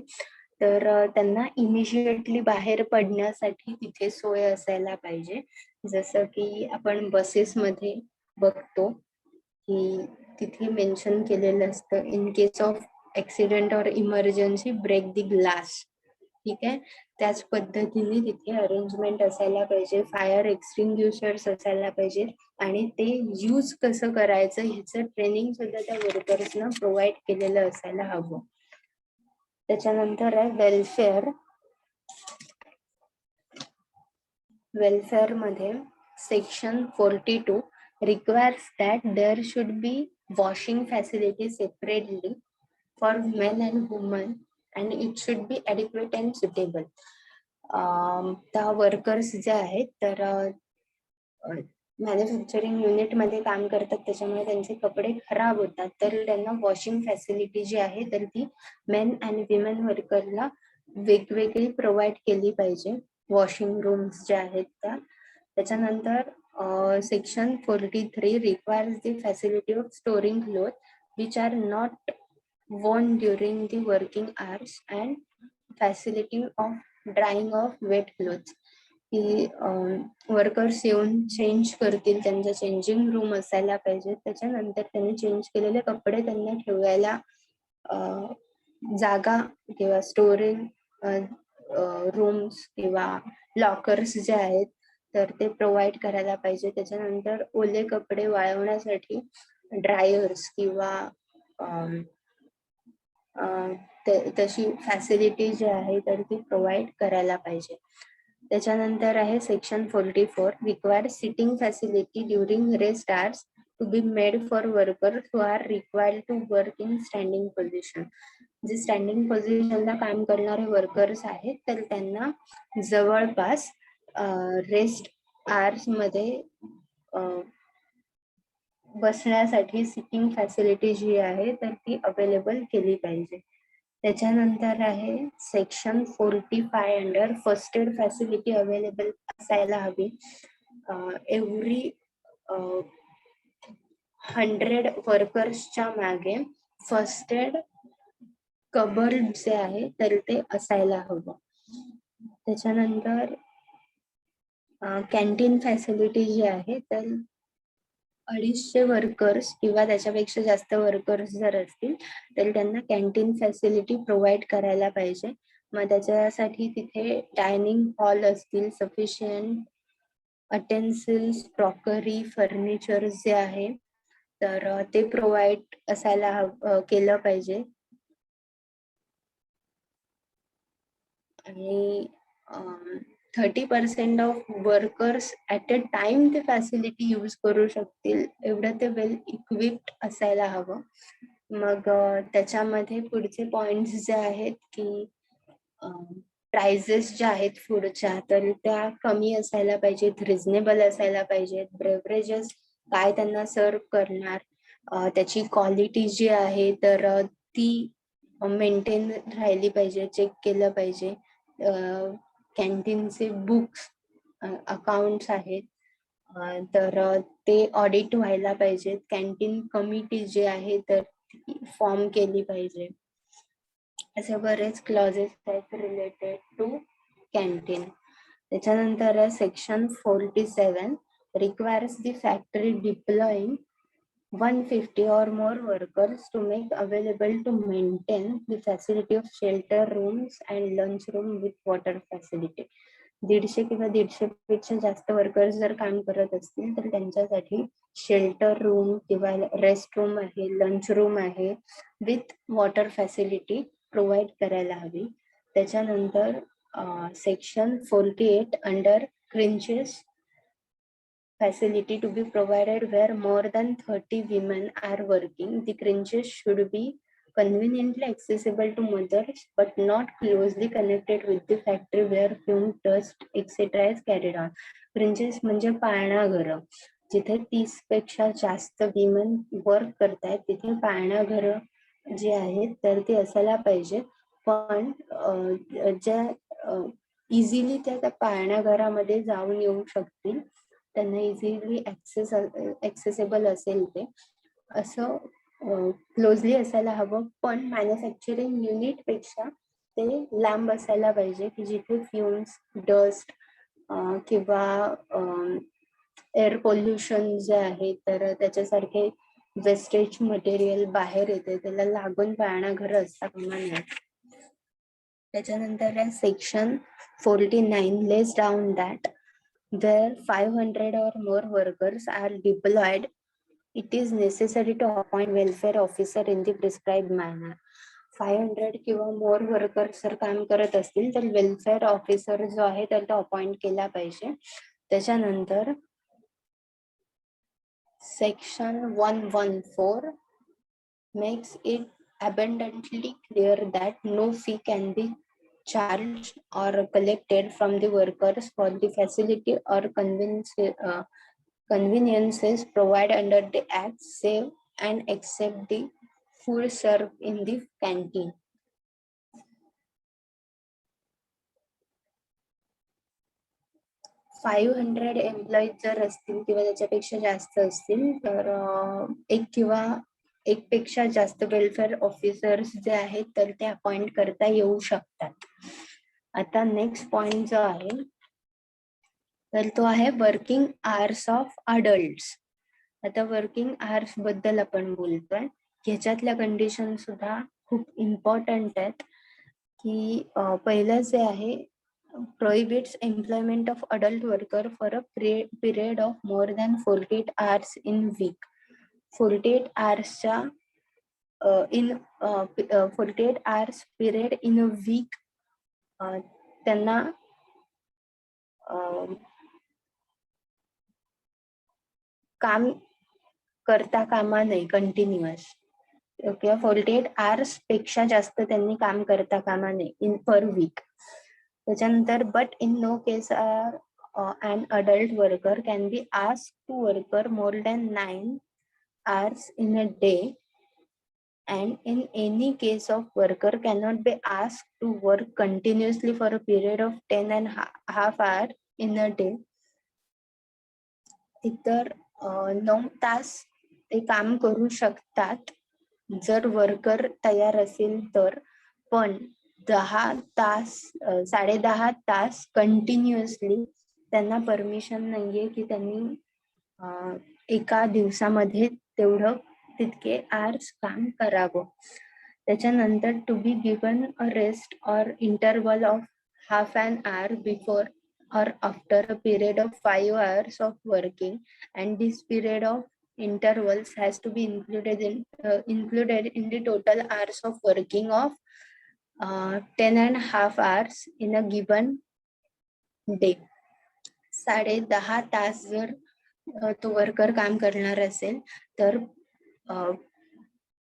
[SPEAKER 1] तर त्यांना इमिजिएटली बाहेर पडण्यासाठी तिथे सोय असायला पाहिजे. जसं की आपण बसेसमध्ये बघतो की तिथे मेन्शन केलेलं असतं, इन केस ऑफ ऍक्सिडेंट और इमर्जन्सी ब्रेक द ग्लास. ठीक आहे, त्याच पद्धतीने तिथे अरेंजमेंट असायला पाहिजे, फायर एक्सटिंग्युशर्स असायला पाहिजे आणि ते यूज कसं करायचं ह्याचं ट्रेनिंग सुद्धा त्या वर्कर्सना प्रोव्हाइड केलेलं असायला हवं. त्याच्यानंतर आहे वेलफेअर. वेलफेअर मध्ये section 42 requires that there should be washing facilities separately for men and women and it should be adequate and suitable. त्या वर्कर्स जे आहेत तर मॅन्युफॅक्चरिंग युनिट मध्ये काम करतात, त्याच्यामुळे त्यांचे कपडे खराब होतात, तर त्यांना वॉशिंग फॅसिलिटी जी आहे तर ती मेन आणि विमेन वर्करला वेगवेगळी प्रोव्हाइड केली पाहिजे, वॉशिंग रूम्स ज्या आहेत त्या. त्याच्यानंतर section 43 requires the facility of storing cloth which are not worn during the working hours and facility of drying of wet clothes. की वर्कर्स येऊन चेंज करतील, त्यांचा चेंजिंग रूम असायला पाहिजे. त्याच्यानंतर त्यांनी चेंज केलेले कपडे त्यांना ठेवायला जागा किंवा स्टोरेज रूम्स किंवा लॉकर्स जे आहेत तर ते प्रोव्हाइड करायला पाहिजे. त्याच्यानंतर ओले कपडे वाळवण्यासाठी ड्रायर्स किंवा तशी फॅसिलिटी जी आहे तर ती प्रोव्हाइड करायला पाहिजे. त्याच्यानंतर आहे section 44 require sitting facility during rest hours to be made for workers who are required to work in standing position. जे स्टँडिंग पोझिशनला काम करणारे वर्कर्स आहेत तर त्यांना जवळपास रेस्ट आवर्स मध्ये बसण्यासाठी सिटिंग फॅसिलिटी जी आहे तर ती अवेलेबल केली पाहिजे. त्याच्यानंतर आहे section 45 under first aid facility available असायला हवी. एव्हरी 100 वर्कर्सच्या मागे फर्स्ट एड कबर्ड जे आहे तर ते असायला हवं. त्याच्यानंतर कॅन्टीन फॅसिलिटी जी आहे तर 250 वर्कर्स किंवा त्याच्यापेक्षा जास्त वर्कर्स जर असतील तर त्यांना कॅन्टीन फॅसिलिटी प्रोव्हाइड करायला पाहिजे. मग त्याच्यासाठी तिथे डायनिंग हॉल असतील, सफिशियंट अटेन्सिल्स, क्रॉकरी, फर्निचर जे आहे तर ते प्रोव्हाइड असायला केलं पाहिजे. आणि 30% of workers at a time ते फॅसिलिटी यूज करू शकतील एवढं ते वेल इक्विप्ड असायला हवं. मग त्याच्यामध्ये पुढचे पॉइंट्स जे आहेत की प्राइजेस ज्या आहेत फूडच्या तर त्या कमी असायला पाहिजेत, रिझनेबल असायला पाहिजेत. बेवरेजेस काय त्यांना सर्व करणार, त्याची क्वालिटी जी आहे तर ती मेंटेन राहिली पाहिजे, चेक केलं पाहिजे. कॅन्टीनचे बुक्स, अकाउंट्स आहेत तर ते ऑडिट व्हायला पाहिजेत. कॅन्टीन कमिटी जी आहे तर ती फॉर्म केली पाहिजे. असे बरेच क्लॉजेस आहेत रिलेटेड टू कॅन्टीन. त्याच्यानंतर section 47 requires the factory deploying 150 or more workers to make available to maintain the facility of shelter rooms and lunch room with water facility. 150 किंवा 150 पेक्षा जास्त वर्कर्स जर काम करत असतील तर त्यांच्यासाठी शेल्टर रूम किंवा रेस्ट रूम आहे, लंच रूम आहे विथ वॉटर फॅसिलिटी प्रोव्हाइड करायला हवी. त्याच्यानंतर section 48 under creches facility to be provided where more than 30 women are working. The crèches should be conveniently accessible to mothers but not closely connected with the factory where fume, dust, etc. is carried on. Crèches म्हणजे पाळणाघरं. जिथे 30 पेक्षा जास्त विमेन वर्क करतायत तिथे पाळणाघर जे आहेत तर ते असायला पाहिजे. पण ज्या इझिली त्या पाळणाघरामध्ये जाऊन येऊ शकतील, त्यांना इझिली ऍक्सेसेबल असेल ते असं क्लोजली असायला हवं. पण मॅन्युफॅक्चरिंग युनिट पेक्षा ते लांब असायला पाहिजे की जिथे फ्युम्स, डस्ट किंवा एअर पोल्युशन जे आहे तर त्याच्यासारखे वेस्टेज मटेरियल बाहेर येते, त्याला लागून पाळणाघर असता कामा नये. त्याच्यानंतर section 49 lays down that where 500 or more workers are deployed, it is necessary to appoint welfare officer in the prescribed manner. 500 किंवा मोर वर्कर्स जर काम करत असतील तर वेलफेअर ऑफिसर जो आहे तर तो अपॉइंट केला पाहिजे. त्याच्यानंतर section 114 makes it abundantly clear that no fee can be charged or collected from the workers for the facility or conveniences provided under the act, save and except the food served in the canteen. $500 employees जर असतील किंवा त्याच्यापेक्षा जास्त असतील तर एक पेक्षा जास्त वेलफेअर ऑफिसर्स जे आहेत तर ते अपॉइंट करता येऊ शकतात. आता नेक्स्ट पॉइंट जो आहे तर तो आहे वर्किंग आवर्स ऑफ अडल्ट्स. आता वर्किंग आवर्स बद्दल आपण बोलतोय, ह्याच्यातल्या कंडिशन सुद्धा खूप इम्पॉर्टंट आहेत की पहिलं जे आहे prohibits employment of adult worker for a period of more than 48 hours in week. 48 hours च्या 48 hours period in a week त्यांना काम करता कामा नये कंटिन्युअस किंवा 48 hours पेक्षा जास्त त्यांनी काम करता कामा नये इन पर वीक. त्याच्यानंतर but in no case an adult worker can be asked to work more than 9 hours in a day, and in any case of worker cannot be asked to work continuously for a period of 10 and half hour in a day. इतर 9 तास ते काम करू शकतात जर वर्कर तयार असेल तर, पण 10 तास 10.5 तास कंटिन्युअसली त्यांना परमिशन नाहीये की त्यांनी एका दिवसामध्ये तेवढं तितके आवर्स काम करावं. त्याच्यानंतर to be given a rest or interval of half an hour before or after a period of 5 hours of working, and this period of intervals has to be included in the total hours of working of 10 and half hours in a given day. 10.5 तास जर तो वर्कर काम करणार असेल तर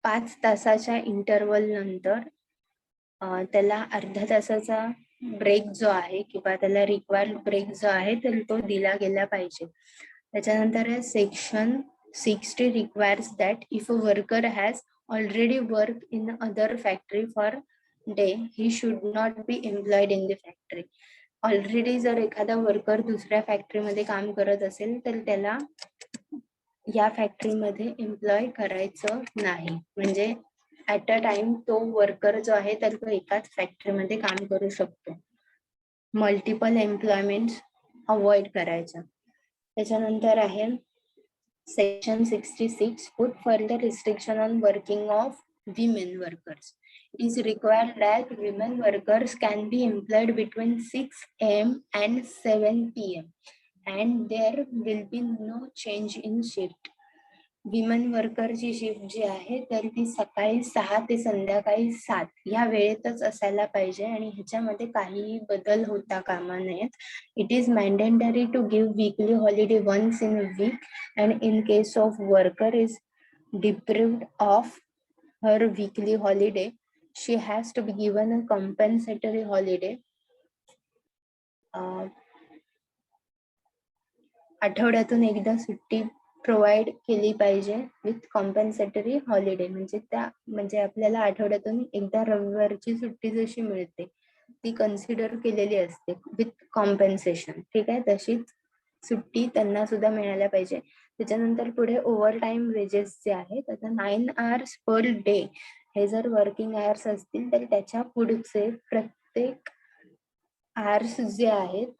[SPEAKER 1] 5 तासाच्या इंटरवल नंतर त्याला अर्धा तासाचा ब्रेक जो आहे किंवा त्याला रिक्वायर्ड ब्रेक जो आहे तर तो दिला गेला पाहिजे. त्याच्यानंतर section 60 requires that if a worker has already work in other factory for day he should not be employed in the factory. Already जर एखादा वर्कर दुसऱ्या फॅक्टरीमध्ये काम करत असेल तर त्याला या फॅक्टरीमध्ये एम्प्लॉय करायचं नाही. म्हणजे ऍट अ टाइम तो वर्कर जो आहे तर तो एकाच फॅक्टरीमध्ये काम करू शकतो. मल्टिपल एम्प्लॉयमेंट अवॉइड करायचं. त्याच्यानंतर आहे section 66 put further restriction on working of women workers. It is required that women workers can be employed between 6 AM and 7 PM and there will be no change in shift. Women वर्करची शिफ्ट जी आहे तर ती सकाळी 6 ते संध्याकाळी 7 या वेळेतच असायला पाहिजे आणि ह्याच्यामध्ये काहीही बदल होता कामा नयेत. It is mandatory to give weekly holiday once in a week and in case of worker is deprived of her weekly holiday, she has to be given a compensatory holiday. आठवड्यातून एकदा सुट्टी प्रोव्हाइड केली पाहिजे विथ कॉम्पेन्सेटरी हॉलिडे. म्हणजे आपल्याला आठवड्यातून एकदा रविवारची सुट्टी जशी मिळते ती कन्सिडर केलेली असते विथ कॉम्पेन्सेशन. ठीक आहे, तशीच सुट्टी त्यांना सुद्धा मिळायला पाहिजे. त्याच्यानंतर पुढे ओव्हर टाइम वेजेस जे आहेत, आता 9 hours पर डे हे जर वर्किंग आवर्स असतील तर त्याच्या पुढचे प्रत्येक आवर्स जे आहेत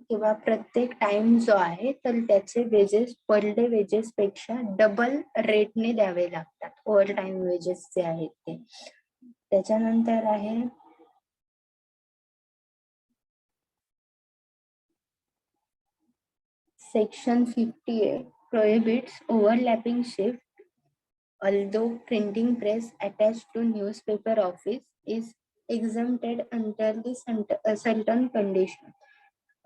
[SPEAKER 1] किंवा प्रत्येक टाइम जो आहे तर त्याचे वेजेस पर डे वेजेस पेक्षा डबल रेटने द्यावे लागतात, ओव्हर टाइम वेजेस जे आहेत ते. त्याच्यानंतर आहे section 58 prohibits overlapping shift although printing press attached to newspaper office is exempted under the certain condition.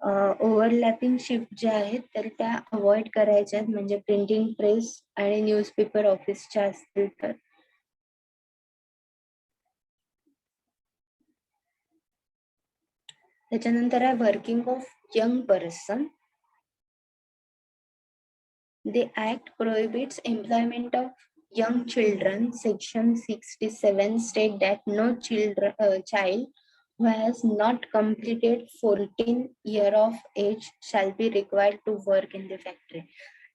[SPEAKER 1] Overlapping shift ज्या आहेत तर त्या अवॉइड करायच्या, म्हणजे प्रिंटिंग प्रेस आणि न्यूजपेपर ऑफिसच्या असतील तर. त्याच्यानंतर आहे working of young person. The act prohibits employment of young children. Section 67 state that no child who has not completed 14 year of age shall be required to work in the factory.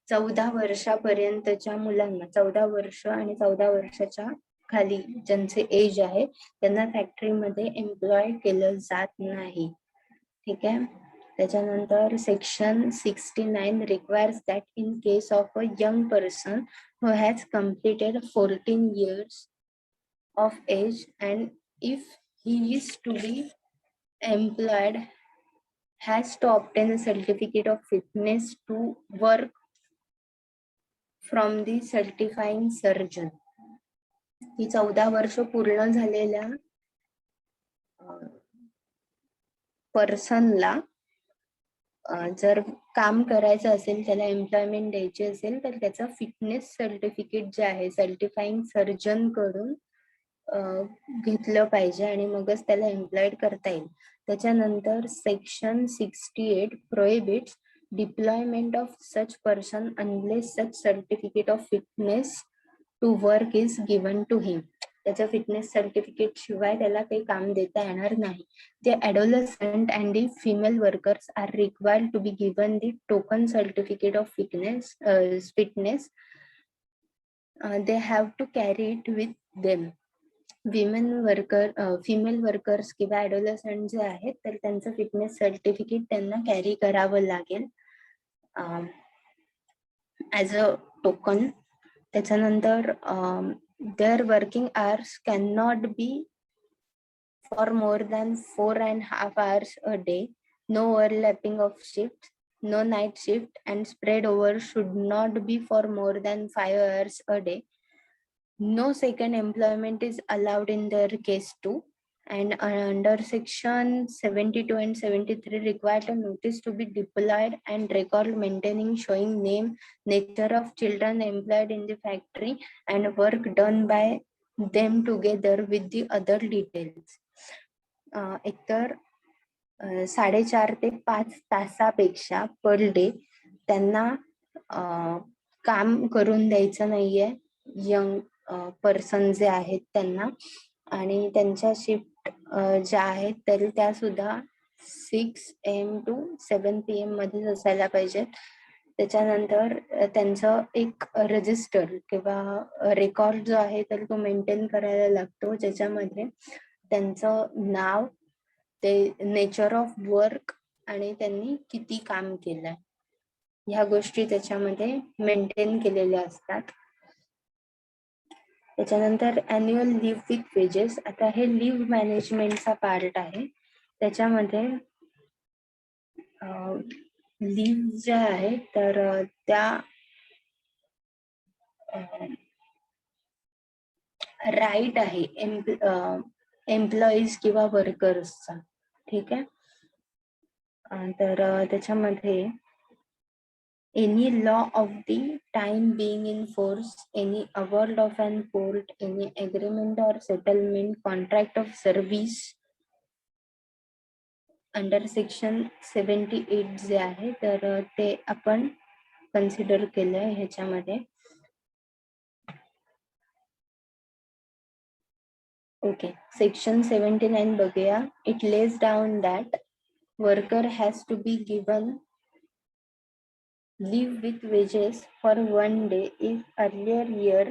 [SPEAKER 1] 14 वर्षापर्यंतच्या मुलांना, 14 वर्ष आणि 14 वर्षाच्या खाली ज्यांचे एज आहे त्यांना फॅक्टरीमध्ये एम्प्लॉय केलं जात नाही. ठीक आहे. त्याच्यानंतर section 69 requires that in case of a young person who has completed 14 years of age and if he is to be employed has to obtain a certificate of fitness to work from the certifying surgeon. ही 14 वर्ष पूर्ण झालेल्या पर्सनला जर काम करायचं असेल, त्याला एम्प्लॉयमेंट द्यायची असेल तर त्याचं फिटनेस सर्टिफिकेट जे आहे सर्टिफाईंग सर्जन कडून घेतलं पाहिजे आणि मगच त्याला एम्प्लॉयड करता येईल. त्याच्यानंतर section 68 prohibits deployment of such person unless such certificate of fitness to work is given to him. त्याच्या फिटनेस सर्टिफिकेट शिवाय त्याला काही काम देता येणार नाही. The adolescent and the female workers are required to be given the token certificate of fitness. They have to carry it with them. Female workers किंवा ॲडोलसंट जे आहेत तर त्यांचं फिटनेस सर्टिफिकेट त्यांना कॅरी करावं लागेल ॲज अ टोकन. त्याच्यानंतर their working hours cannot be for more than 4.5 hours a day, no overlapping of shifts, no night shift, and spread over should not be for more than 5 hours a day. No second employment is allowed in their case too. And under section 72 and 73 required a notice to be deployed and record maintaining showing name, nature of children employed in the factory and work done by them together with the other details. एकतर 4.5 ते 5 तासापेक्षा पर डे त्यांना काम करून द्यायचं नाहीये यंग पर्सन जे आहेत त्यांना. आणि त्यांच्या शिफ्ट ज्या आहेत तर त्या सुद्धा 6 AM to 7 PM मध्येच असायला पाहिजेत. त्याच्यानंतर त्यांचं एक रजिस्टर किंवा रेकॉर्ड जो आहे तर तो मेंटेन करायला लागतो, ज्याच्यामध्ये त्यांचं नाव, ते नेचर ऑफ वर्क आणि त्यांनी किती काम केलंय ह्या गोष्टी त्याच्यामध्ये मेंटेन केलेल्या असतात. त्याच्यानंतर अॅन्युअल लिव्ह विथ वेजेस. आता हे लिव्ह मॅनेजमेंटचा पार्ट आहे. त्याच्यामध्ये लिव्ह ज्या आहेत तर त्या राईट आहे एम्प्लॉईज किंवा वर्कर्सचा. ठीक आहे. तर त्याच्यामध्ये any law of the time being in force, any award of an court, any agreement or settlement, contract of service, under section 78 जे आहे तर ते आपण कन्सिडर केलंय ह्याच्यामध्ये. ओके, सेक्शन 79 बघूया. It lays down that worker has to be given leave with wages for 1 day if earlier year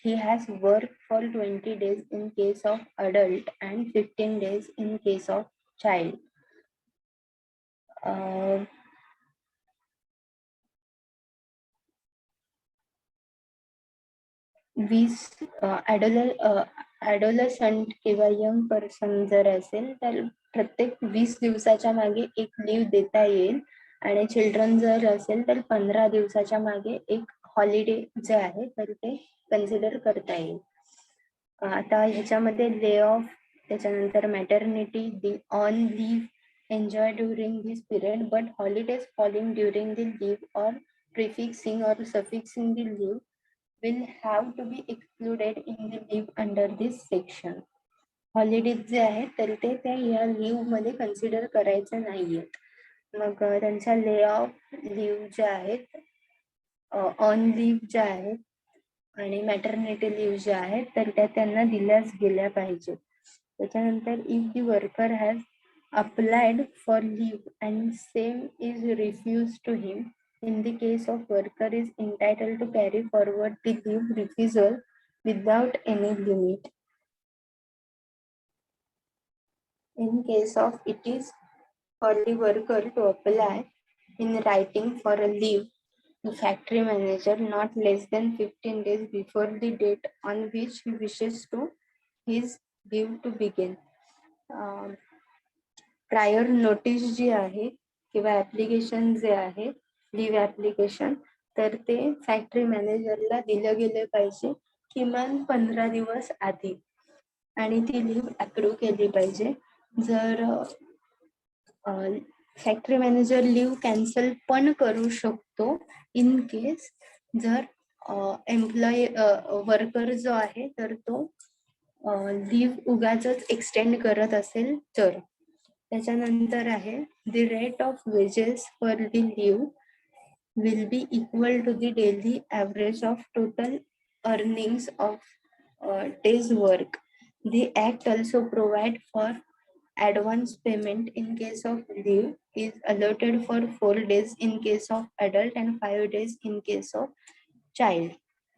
[SPEAKER 1] he has worked for 20 days in case of adult and 15 days in case of child. ॲडोलसंट किंवा यंग पर्सन जर असेल तर प्रत्येक 20 दिवसाच्या मागे एक लीव देता येईल, आणि चिल्ड्रन जर असेल तर 15 दिवसाच्या मागे एक हॉलिडे जे आहे तर ते कन्सिडर करता येईल. आता ह्याच्यामध्ये ले ऑफ, त्याच्यानंतर maternity, on leave enjoy during this period but holidays falling during the leave or prefixing or suffixing the leave will have to be excluded in the leave under this section. Holidays जे आहेत तर ते त्या या लीव मध्ये कन्सिडर करायचं नाहीयेत. मग त्यांच्या ले ऑफ लीव ज्या आहेत, ऑन लीव ज्या आहेत आणि मॅटर्निटी लीव ज्या आहेत तर त्या त्यांना दिल्याच गेल्या पाहिजेत. त्याच्यानंतर if the worker has applied for leave and same is refuse to him, in the case of worker is entitled to carry forward the leave refusal without any limit. In case of it is for the worker to apply in writing for a leave, the factory manager not less than 15 days before the date on which he wishes to his leave to begin. Prior notice जी आहे किंवा ऍप्लिकेशन जे आहे लीव ऍप्लिकेशन, तर ते फॅक्टरी मॅनेजरला दिलं गेलं पाहिजे किमान 15 दिवस आधी, आणि ती लीव अप्रूव्ह केली पाहिजे. जर फॅक्टरी मॅनेजर लीव कॅन्सल पण करू शकतो इन केस जर एम्प्लॉई वर्कर जो आहे तर तो लीव उगाच एक्सटेंड करत असेल तर. त्याच्यानंतर आहे the rate of wages for the leave will be equal to the daily average of total earnings of days work. The act also provide for advance payment in case of leave is allotted for 4 days in case of adult and 5 days in case of child,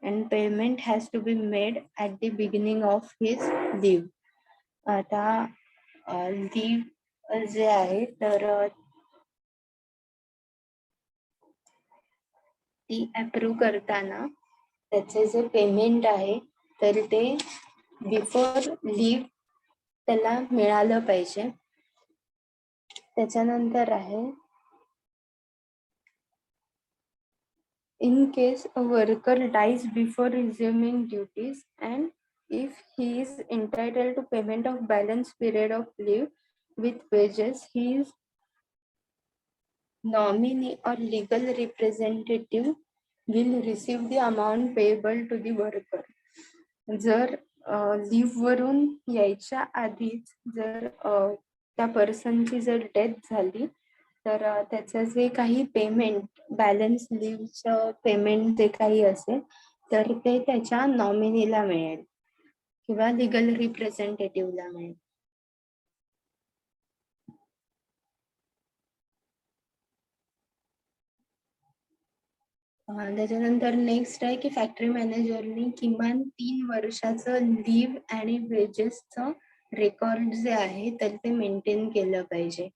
[SPEAKER 1] and payment has to be made at the beginning of his leave. आता लीव जे आहे तर ती अप्रूव्ह करताना त्याचे जे पेमेंट आहे तर ते बिफोर लीव त्याला मिळालं पाहिजे. त्याच्यानंतर आहे in case a worker dies before resuming duties and if he is entitled to payment of balance period of leave with wages, his nominee or legal representative will receive the amount payable to the worker. जर लीव वरून यायच्या आधीच जर त्या पर्सनची जर डेथ झाली तर त्याचं जे काही पेमेंट, बॅलन्स लीवचं पेमेंट जे काही असेल तर ते त्याच्या नॉमिनीला मिळेल किंवा लिगल रिप्रेझेंटेटिव्हला मिळेल. त्याच्यानंतर नेक्स्ट आहे की फॅक्टरी मॅनेजरनी किमान 3 वर्षाचं लीव आणि वेजेसचं रेकॉर्ड जे आहे तर ते मेंटेन केलं पाहिजे.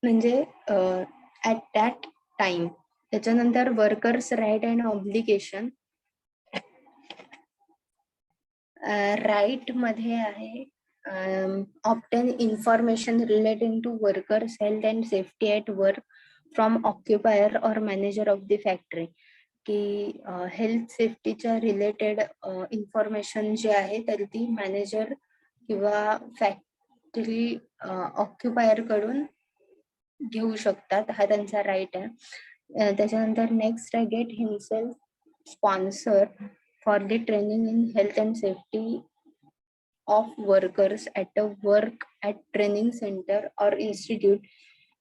[SPEAKER 1] म्हणजे ॲट दॅट टाइम. त्याच्यानंतर workers right and obligation. Right मध्ये आहे obtain information relating to workers health and safety at work from occupier or manager of the factory, की हेल्थ सेफ्टीच्या रिलेटेड इन्फॉर्मेशन जी आहे तर ती मॅनेजर किंवा फॅक्टरी ऑक्युपायर कडून घेऊ शकतात, हा त्यांचा राईट आहे. त्याच्यानंतर नेक्स्ट आहे get himself sponsor for the training in health and safety of workers at a work at training center or institute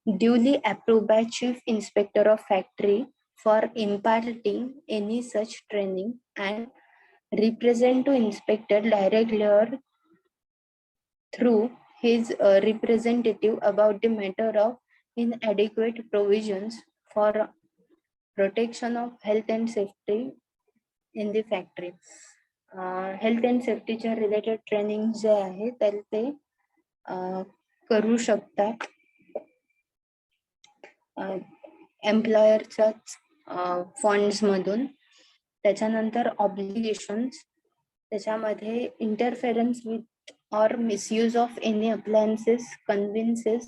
[SPEAKER 1] duly approved by chief inspector of factory for imparting any such training and represent to inspector directly or through his representative about the matter of inadequate provisions for protection of health and safety in the factory. Health and सेफ्टीच्या रिलेटेड ट्रेनिंग जे आहे तर ते करू शकतात एम्प्लॉयरच्याच फंड्स मधून. त्याच्यानंतर ऑब्लिगेशन्स, त्याच्यामध्ये interference with or misuse of any appliances, conveyances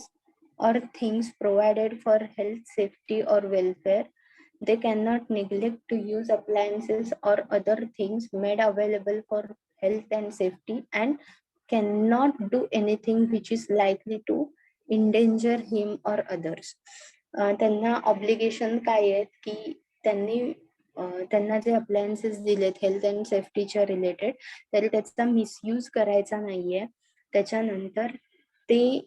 [SPEAKER 1] or things provided for health, safety or welfare. They cannot neglect to use appliances or other things made available for health and safety and cannot do anything which is likely to endanger him or others. त्यांना ऑब्लिगेशन काय आहेत की त्यांना जे अप्लायन्सेस दिलेत हेल्थ अँड सेफ्टीच्या रिलेटेड तर त्याचा मिसयूज करायचा नाहीये. त्याच्यानंतर ते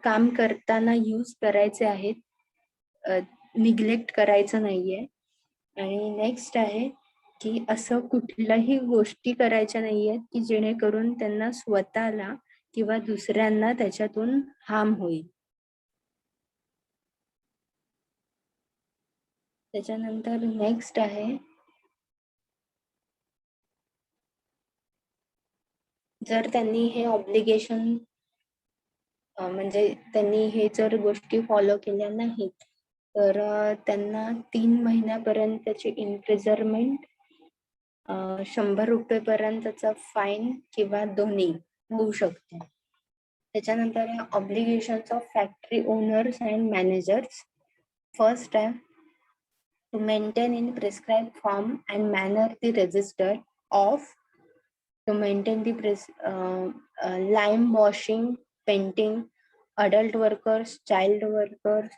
[SPEAKER 1] काम करताना यूज करायचे आहेत, निग्लेक्ट करायचं नाहीये. आणि नेक्स्ट आहे की असं कुठल्याही गोष्टी करायच्या नाहीयेत की जेणेकरून त्यांना स्वतःला किंवा दुसऱ्यांना त्याच्यातून हार्म होईल. त्याच्यानंतर नेक्स्ट आहे जर त्यांनी हे ऑब्लिगेशन म्हणजे त्यांनी हे जर गोष्टी फॉलो केल्या नाहीत तर त्यांना 3 महिन्यापर्यंतची इम्प्रिझनमेंट, 100 रुपयेपर्यंतचा फाईन किंवा दोन्ही होऊ शकते. त्याच्यानंतर obligations of factory owners and managers. First आहे to maintain in prescribed form and manner the register of to maintain the lime washing, painting, adult workers, child workers,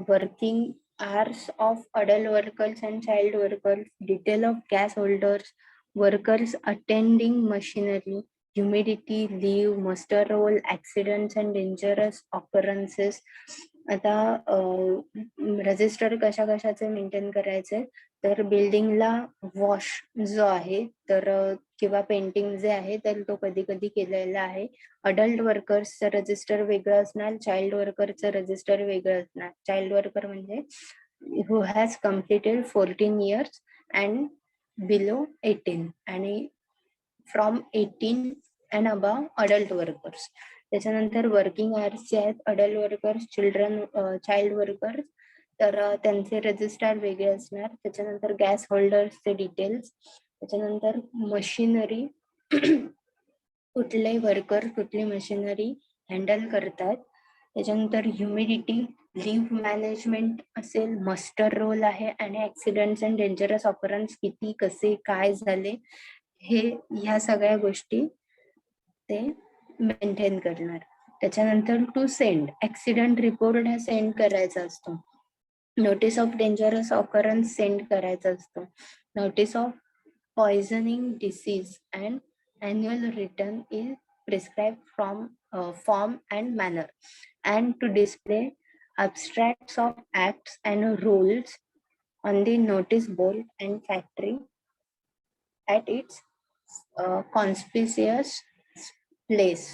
[SPEAKER 1] working hours of adult workers and child workers, detail of gas holders, workers attending machinery, humidity, leave, muster roll, accidents and dangerous occurrences. आता रजिस्टर कशा कशाचे मेंटेन करायचे तर बिल्डिंगला वॉश जो आहे तर किंवा पेंटिंग जे आहे तर तो कधी कधी केलेला आहे. अडल्ट वर्कर्सचं रजिस्टर वेगळं असणार, चाइल्ड वर्करचं रजिस्टर वेगळं असणार. चाइल्ड वर्कर म्हणजे who has completed 14 years and below 18 आणि from 18 and above adult workers. त्याच्यानंतर वर्किंग आवर्स जे आहेत अडल्ट वर्कर्स, चाइल्ड वर्कर्स तर त्यांचे रजिस्टर वेगळे असणार. त्याच्यानंतर गॅस होल्डर्सचे डिटेल्स, त्याच्यानंतर मशिनरी कुठले वर्कर कुठली मशिनरी हँडल करतात. त्याच्यानंतर ह्युमिडिटी, लिव्ह मॅनेजमेंट असेल, मस्टर रोल आहे आणि ऍक्सिडेंट्स अँड डेंजरस ऑकरन्स किती कसे काय झाले हे ह्या सगळ्या गोष्टी ते मेंटेन करणार. त्याच्यानंतर टू सेंड ऍक्सिडेंट रिपोर्ट हा सेंड करायचा असतो. Notice of dangerous occurrence send करायचा असतो. Notice of poisoning disease and annual return is prescribed from form and manner, and to display abstracts of acts and rules on the notice board and factory at its conspicuous place.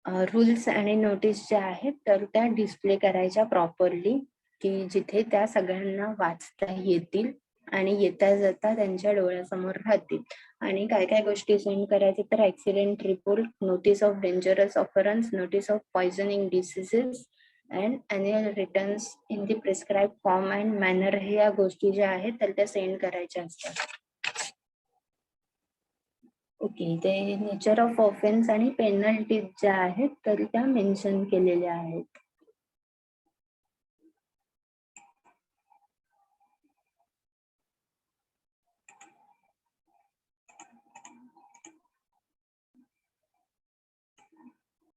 [SPEAKER 1] Rules आणि नोटीस ज्या आहेत तर त्या डिस्प्ले करायच्या प्रॉपरली की जिथे त्या सगळ्यांना वाचता येतील आणि येता जाता त्यांच्या डोळ्यासमोर राहतील. आणि काय काय गोष्टी सेंड करायचे तर accident report, notice of dangerous occurrence, notice of poisoning diseases and annual returns in the prescribe form and manner हे या गोष्टी ज्या आहेत तर त्या सेंड करायच्या असतात. ओके, ते नेचर ऑफ ऑफेन्स आणि पेनल्टीज ज्या आहेत तर त्या मेन्शन केलेल्या आहेत.